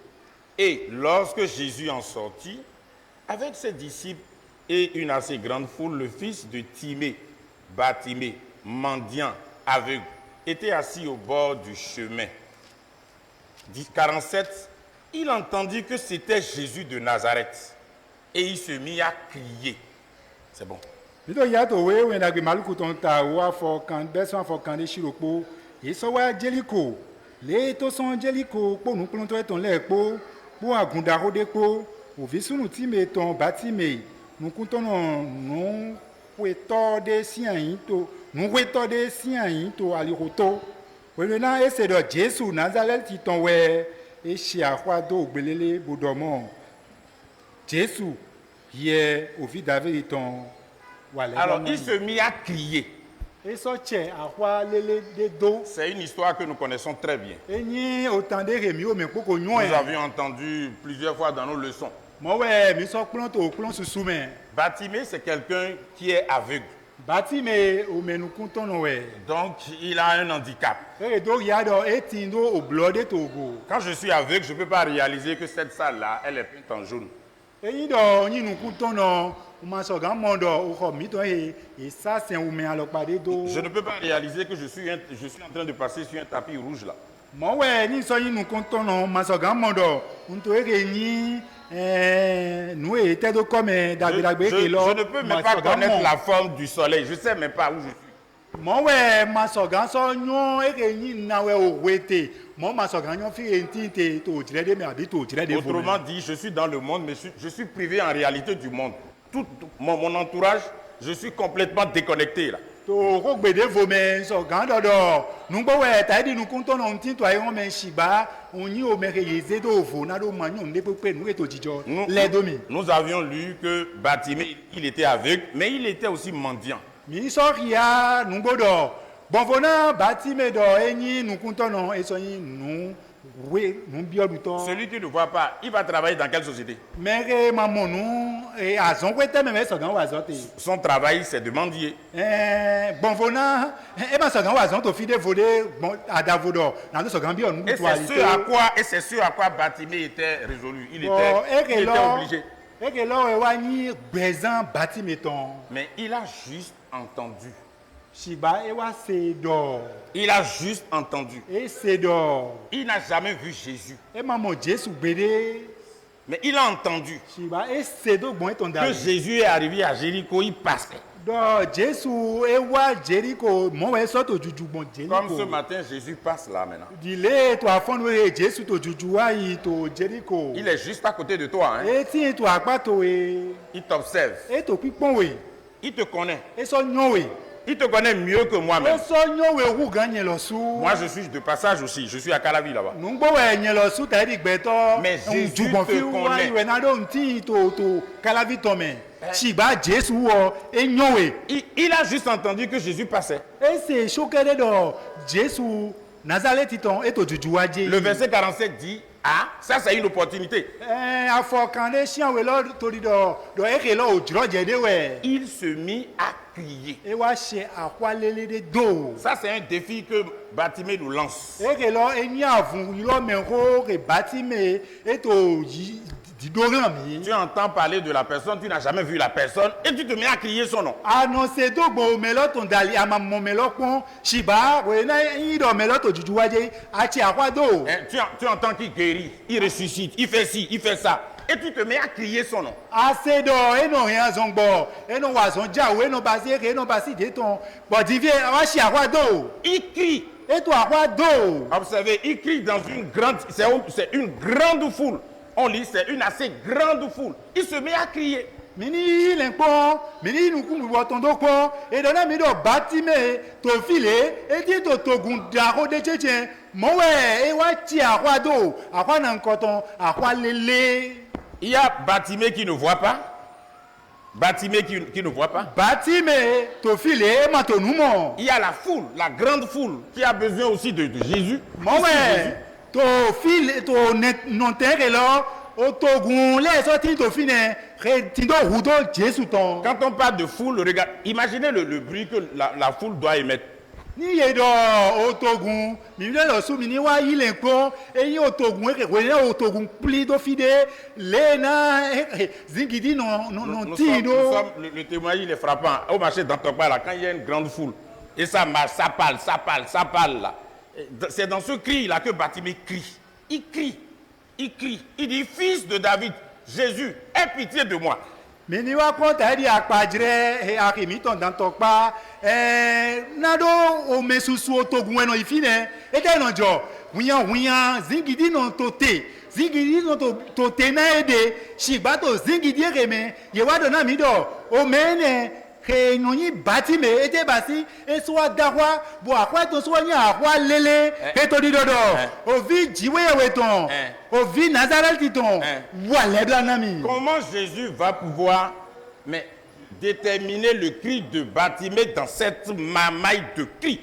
Et lorsque Jésus en sortit, avec ses disciples et une assez grande foule, le fils de Timée, Bartimée, mendiant, aveugle, était assis au bord du chemin. 47, il entendit que c'était Jésus de Nazareth. Et il se mit à crier. C'est bon. Mito yato we wɛnagbe maluku tɔn ta o afɔ kan bɛsɔn afɔ kande sirokpo esɔwa Jeriko le to sɔn Jeriko kpo nukplɔtɔ etɔn lɛ kpo kpo agundaro de kpo ovi sunu time tɔn Batime nukutɔnɔ nuwetɔ de sianyi to nuwetɔ de sianyi to alihoto wɛlɛna ese dɔ Jesu Nazareti tɔn wɛ esi axɔ do gbelele bodɔmɔ Jesu yɛ ovi David tɔn wale. Alors il se mit à crier. Esɔ tsɛ axɔ lele de do. C'est une histoire que nous connaissons très bien. Enyi otan de remi o me kpoko Nous nyɔɛ. avions entendu plusieurs fois dans nos leçons. Mɔwɛ mi sɔ kplɔn to kplɔn susu mɛ. Bartimée, c'est quelqu'un qui est aveugle. Batime omenukutɔnɔ wɛ. Donc, il a un handicap. Eye do ya dɔ eti do oblɔ de to go. Quand je suis aveugle, je ne peux pas réaliser que cette salle-là, elle est peinte en jaune. Eyi dɔ nyinukutɔnɔ o ma sɔ gan mɔ dɔ o xɔ mi tɔ ye esa sɛn o mɛ alɔkpa de do. Je ne peux pas réaliser que je suis en train de passer sur un tapis rouge là. Mɔwɛ ni sɔ nyinukutɔnɔ ma sɔ gan mɔ dɔ ŋutɔ eke nyi nu ye tɛ do kɔmɛ dagbedagbe Je eke lɔ ne peux même pas connaître la forme du soleil. Je ne sais même pas où je suis. Mɔwɛ masɔgan sɔ nyɔ eke nyi nawɛ o wete mɔ masɔgan nyɔ fi eti te to dzrɛ de mɛ abi to dzrɛ de fo Autrement mɛ. dit, je suis dans le monde, mais je suis privé en réalité du monde. Tout mon entourage, je suis complètement déconnecté là. To ko gbede fo mɛ sɔgan dɔdɔ nugbɔwɛ ta edi nukutɔnɔ ŋuti to ayi wɔn mɛ sigba onyi o mɛ ke yeze do vo na do ma nyɔ nu de pepe nu ke to dzidzɔ lɛ do mi. Nous avions lu que Bartimée, il était aveugle, mais il était aussi mendiant. Mi sɔkia nugbo dɔ bɔnfona Batime dɔ enyi nukutɔnɔ esɔnyi nu we nu biɔdutɔ. Celui qui ne voit pas, il va travailler dans quelle société? Mɛ ke ma mɔ nu azɔn ko tɛ mɛ sɔgan wa zɔ te. Son travail, c'est de mendier. Bɔnfona e ma sɔgan wa zɔn to fi de vo de adavo dɔ na to sɔgan biɔ nu Et to ali c'est ce à quoi Bartimée était résolu. Il était obligé. eke lɔ wa nyi gbɛzan Batime tɔn. Mais il a juste entendu. Sigba e wa se dɔ Il a juste entendu. e se dɔ Il n'a jamais vu Jésus. e ma mɔ Jesu gbede. Mais il a entendu Sigba e se do gbɔn etɔn da que Jésus est arrivé à Jéricho, il passait. dɔ Jesu e wa Jeriko mɔwɛ sɔ to juju gbɔn Comme ce Jeriko. matin, Jésus passe là maintenant. Dile to afɔnu ye Jesu to juju wa yi to Jeriko. Il est juste à côté de toi. Hein? Eti to akpato ye. Il t'observe. E to kpikpɔn we. Il te connaît. E sɔ nyɔ we. Il te connaît mieux que E moi-même. sɔ nyɔ we wu gan nyɛ lɔ su. Moi, je suis de passage aussi. Je suis à Calavi là-bas. Nugbɔwɛ nyɛ lɔ su ta edi gbɛtɔ. Mais Jésus te Jugbɔnfi wa connaît. iwɛ na do ŋti to kalavi tɔmɛ. Sigba Jesu wɔ e nyɔ we. Il a juste entendu que Jésus passait. Ese sokɛ de dɔ Jesu Nazareti tɔn e to juju wa je. Le verset 47 dit, ah, ça c'est une opportunité. Afɔ kan de sian we lɔ tori dɔ eke lɔ o dzrɔ jɛ de wɛ. Il se mit à crier. E wa se axɔalele de do. Ça c'est un défi que Bartimée nous lance. Eke lɔ enyi avun lɔ mɛ ko ke Batime eto yi didoran mi. Tu entends parler de la personne, tu n'as jamais vu la personne et tu te mets à crier son nom. Anɔnse do gbɔ mɛlɔ to dali amamɔ mɛlɔ kpɔn siba wena yi dɔ mɛlɔ to juju wadze atsi axɔ do. Hein, tu entends qu'il guérit, il ressuscite, il fait ci, il fait ça. Et tu te mets à crier son nom. Ase dɔ enɔ hɛn zɔn gbɔ enɔ wa zɔn dzawo enɔ basi eke enɔ basi de tɔn bɔdivie wa si axɔ do. Il crie. Eto axɔ do. Observez, il crie dans une grande, c'est une grande foule. on lit, c'est une assez grande foule. Il se met à crier. Mini l'impo, mini nous kumbu botondo ko, et dona mi do batime, to file, et ti to gundaro de tchétchén, mowe, et wa ti akwa do, akwa nan koton, akwa lele. Il y a Batimé qui ne voit pas. Batimé qui ne voit pas. Batime, to file, et matonoumo. Il y a la foule, la grande foule, qui a besoin aussi de Jésus. Mowe, to file, to non terre là, otogun, les sorties to fine, tindo rudo Jésus ton. Quand on parle de foule, regarde, imaginez le bruit que la foule doit émettre. Ni yedo otogun mi le so mi ni wa yi le ko eyin otogun e we otogun pli do fide le na zingidi non tido. Le témoignage il est frappant. Au marché d'Antokpa là, quand il y a une grande foule et ça marche, ça parle là. C'est dans ce cri là que Batimé crie. Il crie. Il dit, fils de David, Jésus, aie pitié de moi. Mais ni wa ko ta di akpadre e akimi ton dan tokpa nado o mesusu otogun eno ifine e te no jo wiyan zingidi non tote zingidi non tote na ede shigba to zingidi reme ye wa do na mi do o mene ke no yin Batime e te basi e so adahwa bo akwa to so yin akwa lele e to di dodo o vi jiwe we ton o vi Nazareth ton wa le bla na mi. Comment Jésus va pouvoir déterminer le cri de Batimé dans cette mamaille de cris?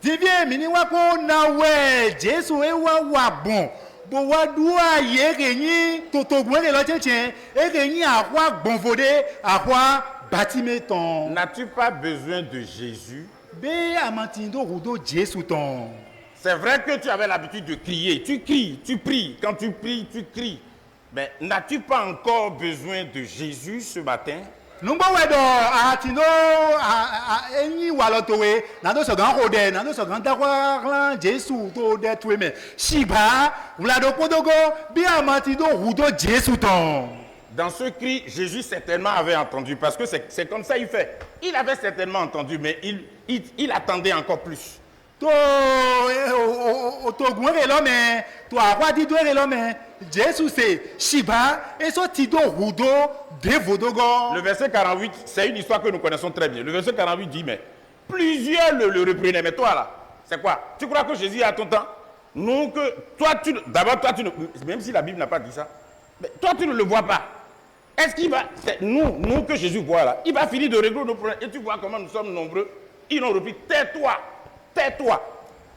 Divie mini wa ko na we Jésus e wa bon bo wa dua ye renyi totogun e lo tchétchén e renyi akwa gbonvode akwa Batimé ton. N'as-tu pas besoin de Jésus? Be amantindo rudo Jésus ton. C'est vrai que tu avais l'habitude de crier. Tu cries, tu pries. Quand tu pries, tu cries. Mais n'as-tu pas encore besoin de Jésus ce matin? Numba wedo atindo enyi walotowe nando so gan rode nando so gan dakwa ran Jésus to de tueme shiba ulado podogo bi amantindo rudo Jésus ton. Dans ce cri, Jésus certainement avait entendu, parce que c'est comme ça il fait. Il avait certainement entendu, mais il attendait encore plus. To otogun re lo me to akwa di do re lo me Jésus c'est shiba et so tido rudo devodogo. Le verset 48, c'est une histoire que nous connaissons très bien. Le verset 48 dit, mais plusieurs le reprenaient. Mais toi là, c'est quoi? Tu crois que Jésus est à ton temps? Non, que toi d'abord toi tu ne, même si la Bible n'a pas dit ça, mais toi tu ne le vois pas. Est-ce qu'il va, c'est nous que Jésus voit là, il va finir de régler nos problèmes. Et tu vois comment nous sommes nombreux. Ils ont repris, tais-toi.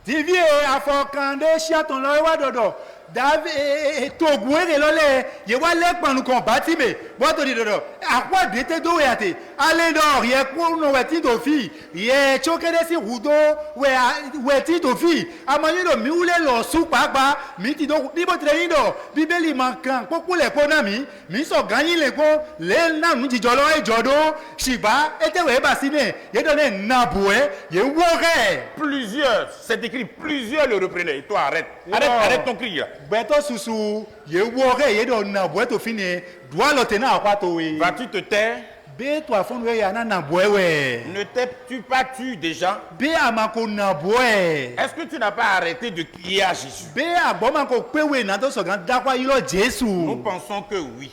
Divie afokande chiaton lo wa dodo David togun ere lole ye wa le panu kon Batime bo to di dodo akwa dete do we ate ale do ye ko no we ti do fi ye chokede si rudo we ti do fi amani do mi ule lo su papa mi ti do bi bo tre yin do bíbélì man kan popo le ko na mi so ganyin le ko le na nu jijo lo e jodo shiba etewe basine ye do ne naboe ye wo re plusieurs, c'est écrit plusieurs le reprenaient. Et toi arrête ton cri là. Beto susu ye wo re ye do naboe to fine doit lo tena akwa to we. Vas-tu te taire? Be to afon we ya na naboe we. Ne t'es-tu pas tu déjà? Be amako naboe. Est-ce que tu n'as pas arrêté de crier à Jésus? Be aboma ko pe we na to so gan dakwa ilo Jésus. Nous pensons que oui.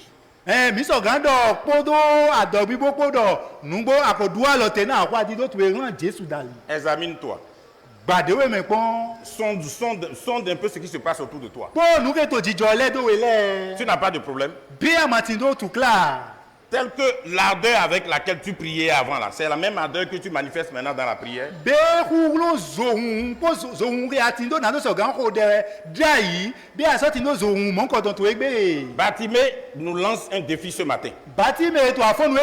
Mi so gan do podo adobi podo nungbo akodua lo tena akwa di do to we ran Jésus dali. Examine-toi. Badewe me pon. Sonde un peu ce qui se passe autour de toi. Po nou ke to jijo le do we le. Tu n'as pas de problème? Be amatindo tout clair. Tel que l'ardeur avec laquelle tu priais avant là, c'est la même ardeur que tu manifestes maintenant dans la prière. Be roulo zohun po zohun re atindo na no so gan ko de dai be asatindo zohun mon ko don to egbe. Batimé nous lance un défi ce matin. Batime to afon we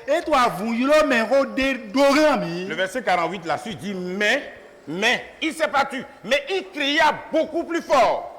et to avun yulo men ro de doran mi. Le verset 48 la suite dit mais il s'est battu, mais il cria beaucoup plus fort.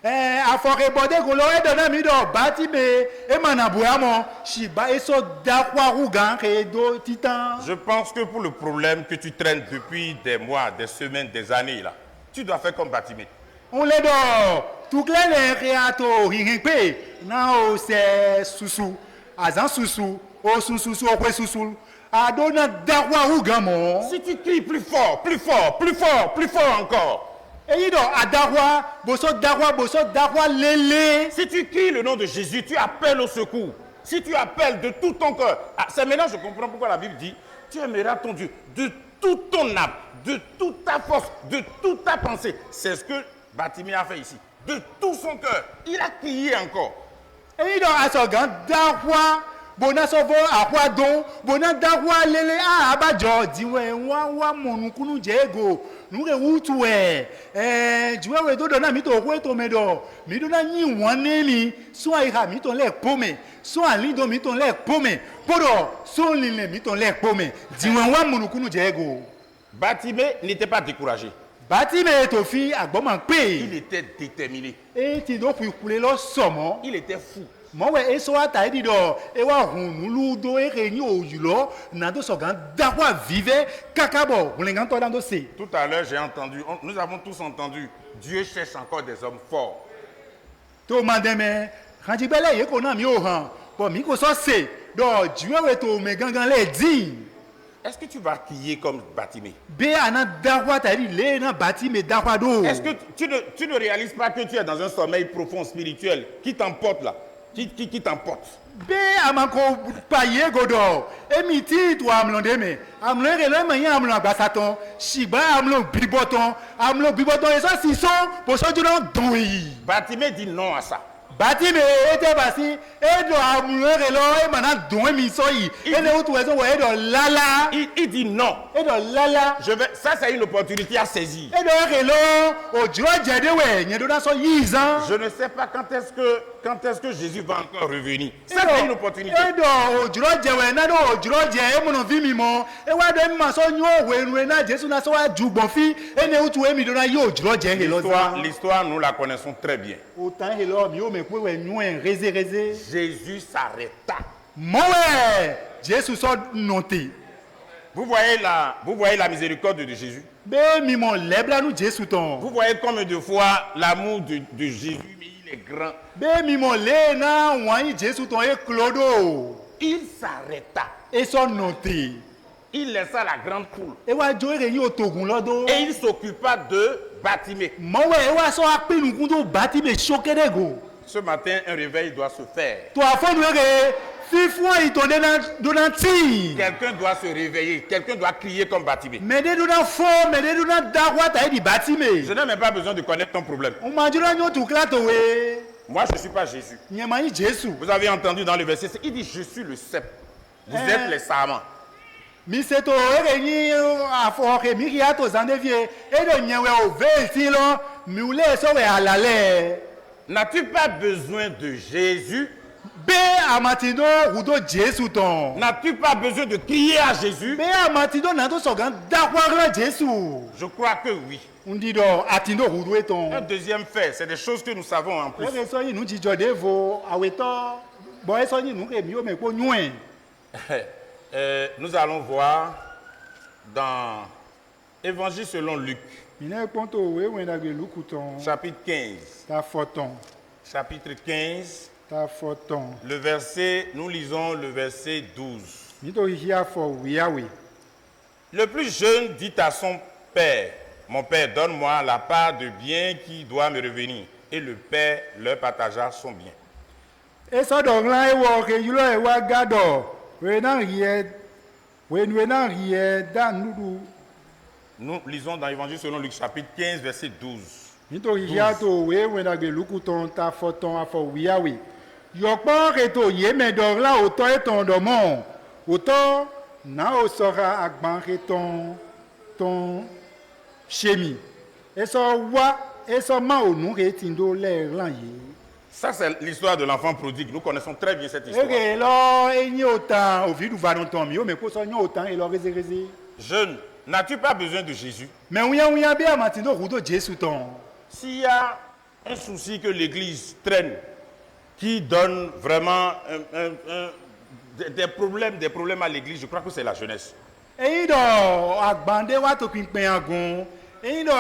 Afore bode ko lo e dona mi do Batime e manabuamo shiba eso dakwa rugan ke do titan. Je pense que pour le problème que tu traînes depuis des mois, des semaines, des années là, tu dois faire comme Batimé. On le do tout clair le créato rinpe na o se susu azan susu o susu o kwe susu adona dakwa rugan mo. Si tu cries plus fort encore. Et il a darwa, bosso darwa lele. Si tu cries le nom de Jésus, tu appelles au secours. Si tu appelles de tout ton cœur, c'est maintenant je comprends pourquoi la Bible dit, tu aimeras ton Dieu de toute ton âme, de toute ta force, de toute ta pensée. C'est ce que Bartimée a fait ici. De tout son cœur. Il a crié encore. Et il a asogan darwa, bona sovo akwa don, bona darwa lele abajo diwe wa monukunu jego. Nous réoutué juwe do dona mi to ko to medo mi do na yin won ni so ira mi to le pome so ali do mi to le pome podo so lile mi to le pome diwe wa monukunu jego. Bartimée n'était pas découragé. Bartimée to fi agboman pe. Il était déterminé. E ti do fu kule lo somo. Il était fou. Mo we eso ata idi do e wa hunu lu do e re ni ojulo na do sogan dawa vive kakabo bulengan to dan do se. Tout à l'heure, j'ai entendu, nous avons tous entendu, Dieu cherche encore des hommes forts. To mandeme kanji bele ye ko na mi o han bo mi ko so se do juwe we to me gangan le din. Est-ce que tu vas crier comme Bartimée? Be ana dawa ta di le na Bartimée dawa do. Est-ce que tu ne réalises pas que tu es dans un sommeil profond spirituel qui t'emporte là? Qui t'emporte? Be amako paye godo emiti to amlonde me amlo re me yan amlo agbasaton shiba amlo biboton eso sison bo so juro don yi. Bartimée dit non à ça. Bartimée était passé et do amlo re lo e mana don mi so yi e le otu eso wo e do lala Il dit non. e do lala Ça c'est une opportunité à saisir. e do re lo o juro jede we yen do na so yi zan. Je ne sais pas quand est-ce que Jésus va encore revenir. Ça c'est une opportunité. e do o juro je we na do o juro je e mo no vi mi mo e wa do mi ma so nyo we nu na Jesu na so wa jugbon fi e ne otu e mi do na yi o juro je he lo zan. L'histoire, nous la connaissons très bien. Autant he lo mi o me pe we nu en reze. Jésus s'arrêta. Mowe Jésus so noté. Vous voyez la miséricorde de Jésus. Be mi mo lebla nu Jésus ton. Vous voyez combien de fois l'amour de Jésus, mais il est grand. Be mi mo le na wan Jésus ton e clodo. Il s'arrêta. E so noté. Il laissa la grande foule. E wa jo re yi otogun lodo. Et il s'occupa de Bartimée. Mowe e wa so apinu kun do Bartimée choqué de go. Ce matin, un réveil doit se faire. To afon nu re fifo ito de na do na ti. Quelqu'un doit se réveiller. Quelqu'un doit crier comme Bartimée. Me de do na fo, me de do na dawa ta di Bartimée. Je n'ai même pas besoin de connaître ton problème. O ma jura nyo tu klato we. Moi, je ne suis pas Jésus. Nyema yi Jésus. Vous avez entendu dans le verset, il dit, je suis le cep. Vous êtes les sarments. Mi se to ere ni afo ke mi ria to zandevie e do nyewe o veti lo mi ule so we alale. N'as-tu pas besoin de Jésus? Be amatido rudo Jésus ton. N'as-tu pas besoin de crier à Jésus? Be amatido na to sogan dakwara Jésus. Je crois que oui. Undi do atindo rudo eton. Un deuxième fait, c'est des choses que nous savons en plus. Ere so yi nu jijo devo aweto bo eso yi nu ke mi o me ko nyuen. Nous allons voir dans Évangile selon Luc, Mine ponto we wenda ge lukuton. chapitre 15. Ta foton. Chapitre 15, Ta foton. nous lisons le verset 12. Mi to hia fo wiawe. Le plus jeune dit à son père, mon père, donne-moi la part de bien qui doit me revenir. Et le père leur partagea son bien. E so do ngla e wo ke yulo e wa gado. We na rie dan nudu. Nous lisons dans l'Évangile selon Luc, chapitre 15, verset 12. Mito hiato we wenda ge lukuton ta foton afo wiawe. Yokpo reto ye me do la oto eton do mon. Oto na o sora agban reton ton chemi. E so wa e so ma onu retindo le lan yi. Ça, c'est l'histoire de l'enfant prodigue. Nous connaissons très bien cette histoire. Ege lo enyi otan o vidu va don ton mi o me ko so nyi otan e lo reze. Jeune, n'as-tu pas besoin de Jésus? Mais ouya be amatindo rudo Jésus ton. S'il y a un souci que l'Église traîne, qui donne vraiment des problèmes à l'Église, je crois que c'est la jeunesse. Eyi do agbande wa to pinpin agun. Eyi do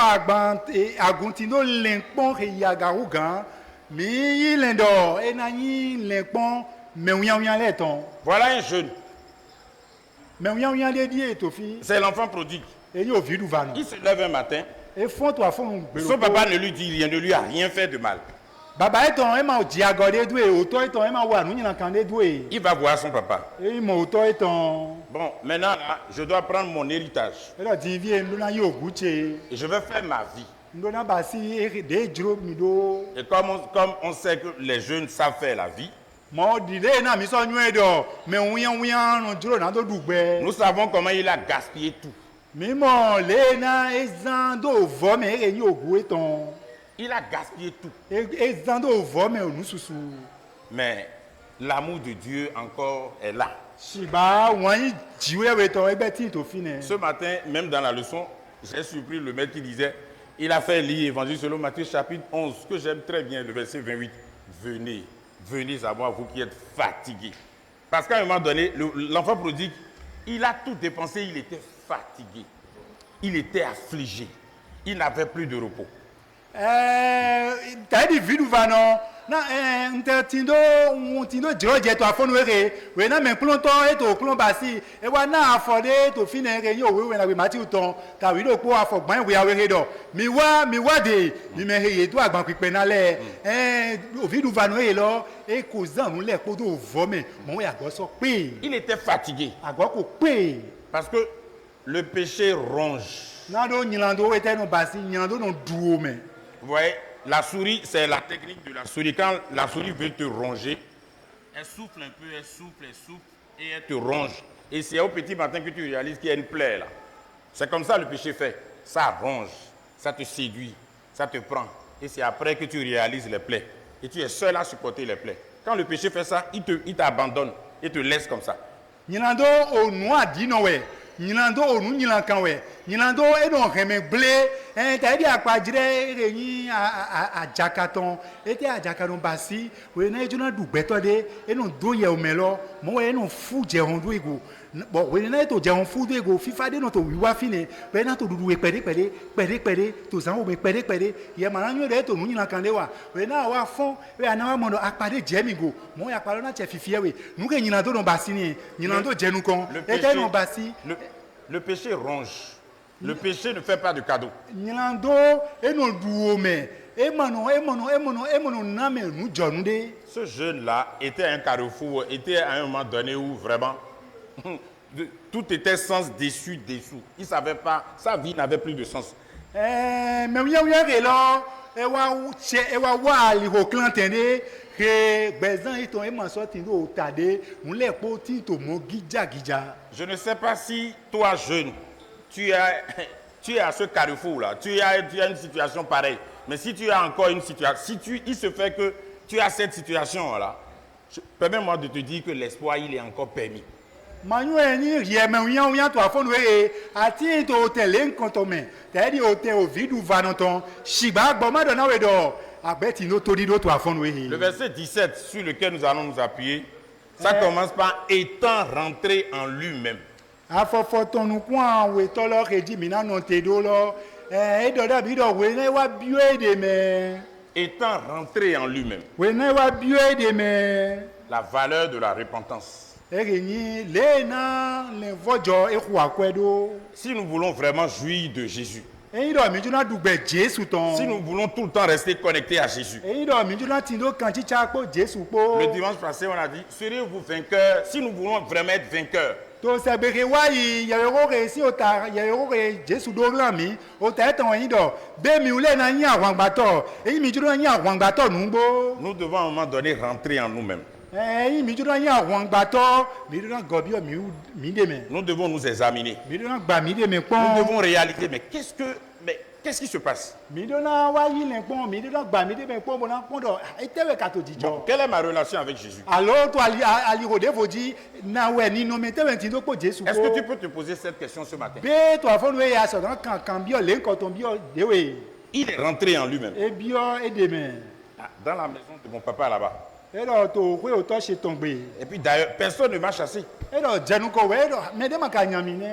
agun ti no lenpon re yagaru gan. Mi yi lendo e na yi lenpon me ouya le ton. Voilà un jeune, Me ouya le di etofi. c'est l'enfant prodigue. Eyi o vidu va non. Il se lève un matin, Et font toi font. Son papa ne lui dit rien, ne lui a rien fait de mal. Baba eton e ma diagode doué, auto eton e ma wa nous nyina kande doué. Il va voir son papa. Et mon auto eton. Bon, maintenant là, je dois prendre mon héritage. Et là divie ndona yo guche. Et je vais faire ma vie. Ndona basi de dro mi do. Et comme on sait que les jeunes savent faire la vie, Mo dile na mi so nyu edo, me wian no dro na do dugbe. nous savons comment il a gaspillé tout. Mi mo le na ezan do vo me re yo gu eton. Il a gaspillé tout. Ezan do vo me onu susu. Mais l'amour de Dieu encore est là. Shiba wan jiwe eton e beti to fine. Ce matin, même dans la leçon, j'ai surpris le maître qui disait, il a fait lire Évangile selon Matthieu chapitre 11, que j'aime très bien, le verset 28. Venez, venez à moi, vous qui êtes fatigués. Parce qu'à un moment donné, l'enfant prodigue, il a tout dépensé, il était fatigué. Il était affligé. Il n'avait plus de repos. T'as dit vidu vano na tindo joje to afonu ere we na men klon to e to klon basi e wa na afode to fine ere yo we na we mati uton ta wi do po afogban we awere do mi wa de mi me heye to agban pipe na le vidu vano e lo e ko zan le po do vo me mo we ago so pe Il était fatigué. ago ko pe Parce que le péché ronge. na do nyilando we te no basi nyilando no duo me. Vous voyez, la souris, c'est la technique de la souris. Quand la souris veut te ronger, elle souffle un peu, elle souffle, et elle te ronge. Et c'est au petit matin que tu réalises qu'il y a une plaie là. C'est comme ça le péché fait. Ça ronge, ça te séduit, ça te prend. Et c'est après que tu réalises les plaies. Et tu es seul à supporter les plaies. Quand le péché fait ça, il t'abandonne et te laisse comme ça. Nyilando o noa dino we. Nyilando o nu nyilankan we. Nyilando e don reme ble. Ta di akpajire re yin a jakaton. E te a jakaton basi. We na ejuna du beto de. E non do ye o melo. Mo we non fu je hon do ego. Bon we na to je hon fu do ego. Fifa de no to wiwa fine. We na to dudu we pere. To zan o me pere. Ye mananyo de to nu nyilankan de wa. We na wa fon. We na wa mono akpade je mi go. Mo ya akpalo na che fifie we. Nu ke nyilando no basi ni. Nyilando je nu kon. E te no basi. Le péché ronge. Le péché ne fait pas de cadeau. Nyilando eno duome emono na me nu jonu de. Ce jeune-là était à un carrefour, était à un moment donné où vraiment tout était sens déçu. Il ne savait pas, sa vie n'avait plus de sens. Mais ouya relo ewa wa li ho klantene que bezan iton e ma sorti do tade un le po ti to mo gija. Je ne sais pas si toi jeune tu es à ce carrefour-là, tu as une situation pareille. Mais si tu as encore une situation, il se fait que tu as cette situation-là, permets-moi de te dire que l'espoir, il est encore permis. Manuel ni rieme ouya to afonu e ati to hotel enkontome. Ta di hotel o vidu vanoton. Shiba gbo ma do na we do. Agbeti no to di do to afonu e. Le verset 17 sur lequel nous allons nous appuyer, ça commence par étant rentré en lui-même. Afofo nu kwa we to lo reji mi na no te do lo e do da bi do we na wa biwe de me. Étant rentré en lui-même. We na wa biwe de me. La valeur de la repentance. Si nous voulons vraiment jouir de Jésus, si nous voulons tout le temps rester connectés à Jésus, le dimanche passé, on a dit, serez-vous vainqueurs si nous voulons vraiment être vainqueurs? Nous devons à un moment donné rentrer en nous-mêmes. Nous devons nous examiner. Nous devons réaliser, mais qu'est-ce qui se passe? Bon, quelle est ma relation avec Jésus? Est-ce que tu peux te poser cette question ce matin? Il est rentré en lui-même. Dans la maison de mon papa là-bas. Et puis d'ailleurs, personne ne m'a chassé.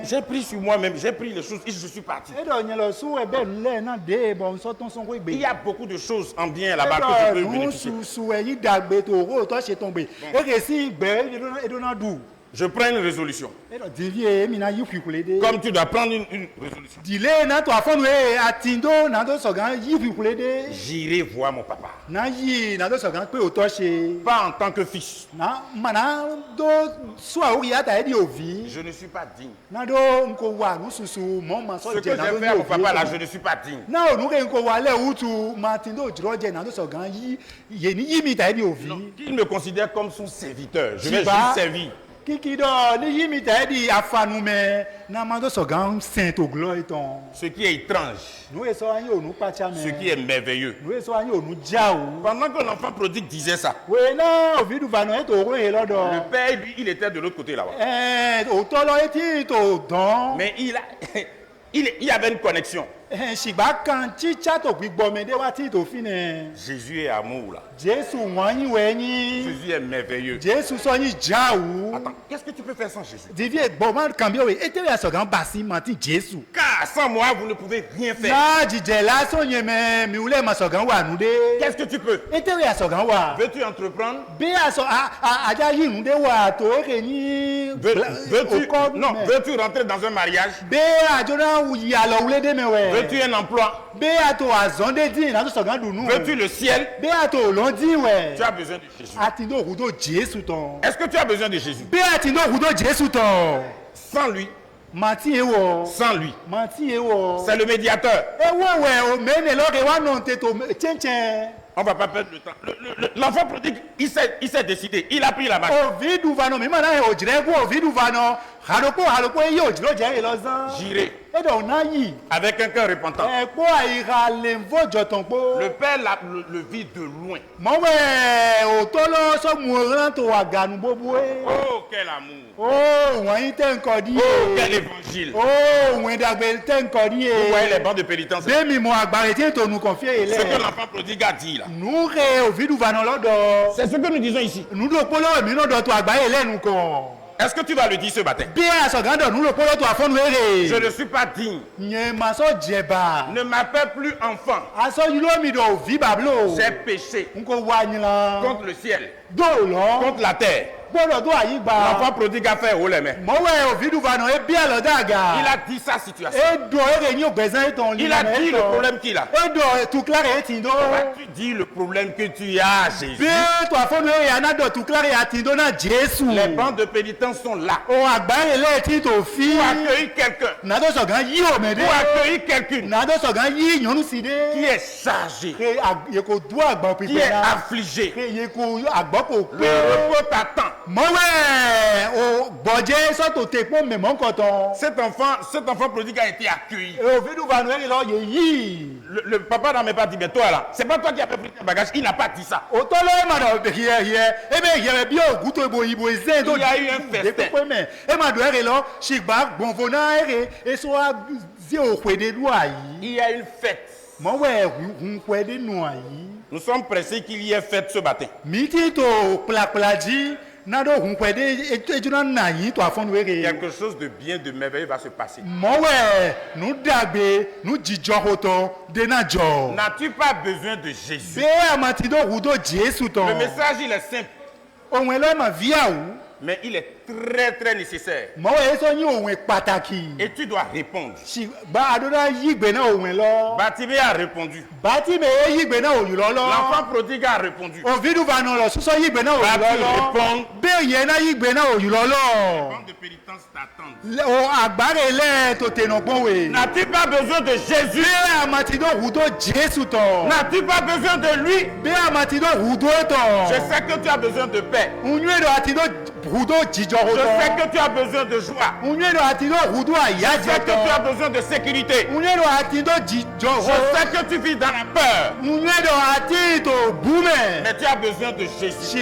J'ai pris sur moi-même, j'ai pris les choses et je suis parti. Il y a beaucoup de choses en bien là-bas que je peux bénéficier. Je prends une résolution. Comme Comme tu dois prendre une résolution. J'irai voir mon papa. Pas en tant que fils. Je ne suis pas digne. Ce que j'ai fait à mon papa là, je ne suis pas digne. Non, il me considère comme son serviteur. Je vais juste servir. Ce qui est étrange, ce qui est merveilleux. Pendant que l'enfant prodigue disait ça, le père, lui, il était de l'autre côté là-bas. Mais il y avait une connexion. Jésus est amour là. Jésus est merveilleux. Attends, qu'est-ce que tu peux faire sans Jésus? Car sans moi, vous ne pouvez rien faire. Qu'est-ce que tu peux? Veux-tu entreprendre? Veux-tu rentrer dans un mariage? Veux-tu un emploi? Veux-tu le ciel? Tu as besoin de Jésus. Est-ce que tu as besoin de Jésus? Sans lui. Sans lui. C'est le médiateur. On ne va pas perdre le temps. L'enfant prodigue, il s'est décidé. Il a pris la marche. J'irai avec un cœur repentant. Le père le vit de loin. Oh, quel amour. Oh, quel évangile. Vous voyez les bancs de pénitence. Ce que l'enfant prodigue a dit là. C'est ce que nous disons ici. Est-ce que tu vas le dire ce matin? Je ne suis pas digne. Ne m'appelle plus enfant. J'ai péché contre le ciel, contre la terre. L'enfant prodigue a fait haut les mains. Il a dit sa situation. Il a dit le problème qu'il a. Tu dis le problème que tu as, Jésus. Les bancs de pénitence sont là. Pour accueillir quelqu'un. Pour accueillir quelqu'une qui est chargée, qui est affligée. Le repos t'attend. Cet enfant prodigue a été accueilli. Le papa n'a même pas dit, mais toi là, c'est pas toi qui as pris tes bagages. Il n'a pas dit ça. Il y a eu un festin. Il y a une fête. Nous sommes pressés qu'il y ait fête ce matin. Quelque chose de bien, de merveilleux va se passer. N'as-tu pas besoin de Jésus? Le message, il est simple. Mais il est très très nécessaire. Et tu dois répondre. Bartimée a répondu. L'enfant prodigue a répondu. Vas-tu répondre? Les bancs de pénitence t'attendent. N'as-tu pas besoin de Jésus? N'as-tu pas besoin de lui? Je sais que tu as besoin de paix. Je sais que tu as besoin de joie. Je sais que tu as besoin de sécurité. Je sais que tu vis dans la peur. Mais tu as besoin de Jésus.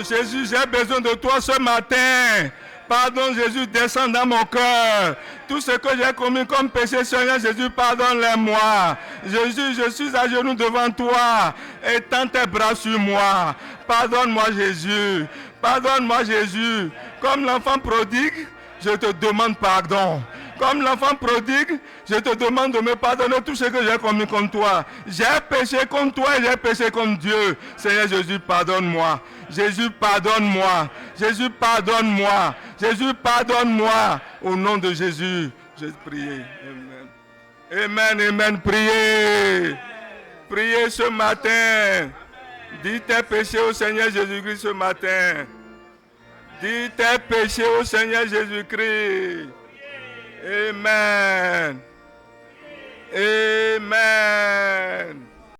Jésus, j'ai besoin de toi ce matin. Pardon, Jésus, descends dans mon cœur. Tout ce que j'ai commis comme péché, Seigneur Jésus, pardonne-le-moi. Jésus, je suis à genoux devant toi. Étends tes bras sur moi. Pardonne-moi, Jésus. Pardonne-moi, Jésus. Comme l'enfant prodigue, je te demande pardon. Comme l'enfant prodigue, je te demande de me pardonner tout ce que j'ai commis contre toi. J'ai péché contre toi et j'ai péché contre Dieu. Seigneur Jésus, pardonne-moi. Jésus, pardonne-moi. Jésus, pardonne-moi. Jésus, pardonne-moi. Au nom de Jésus, je prie. Amen. Amen, amen. Priez. Priez ce matin. Dis tes péchés au Seigneur Jésus-Christ ce matin. Dis tes péchés au Seigneur Jésus-Christ. Amen. Amen.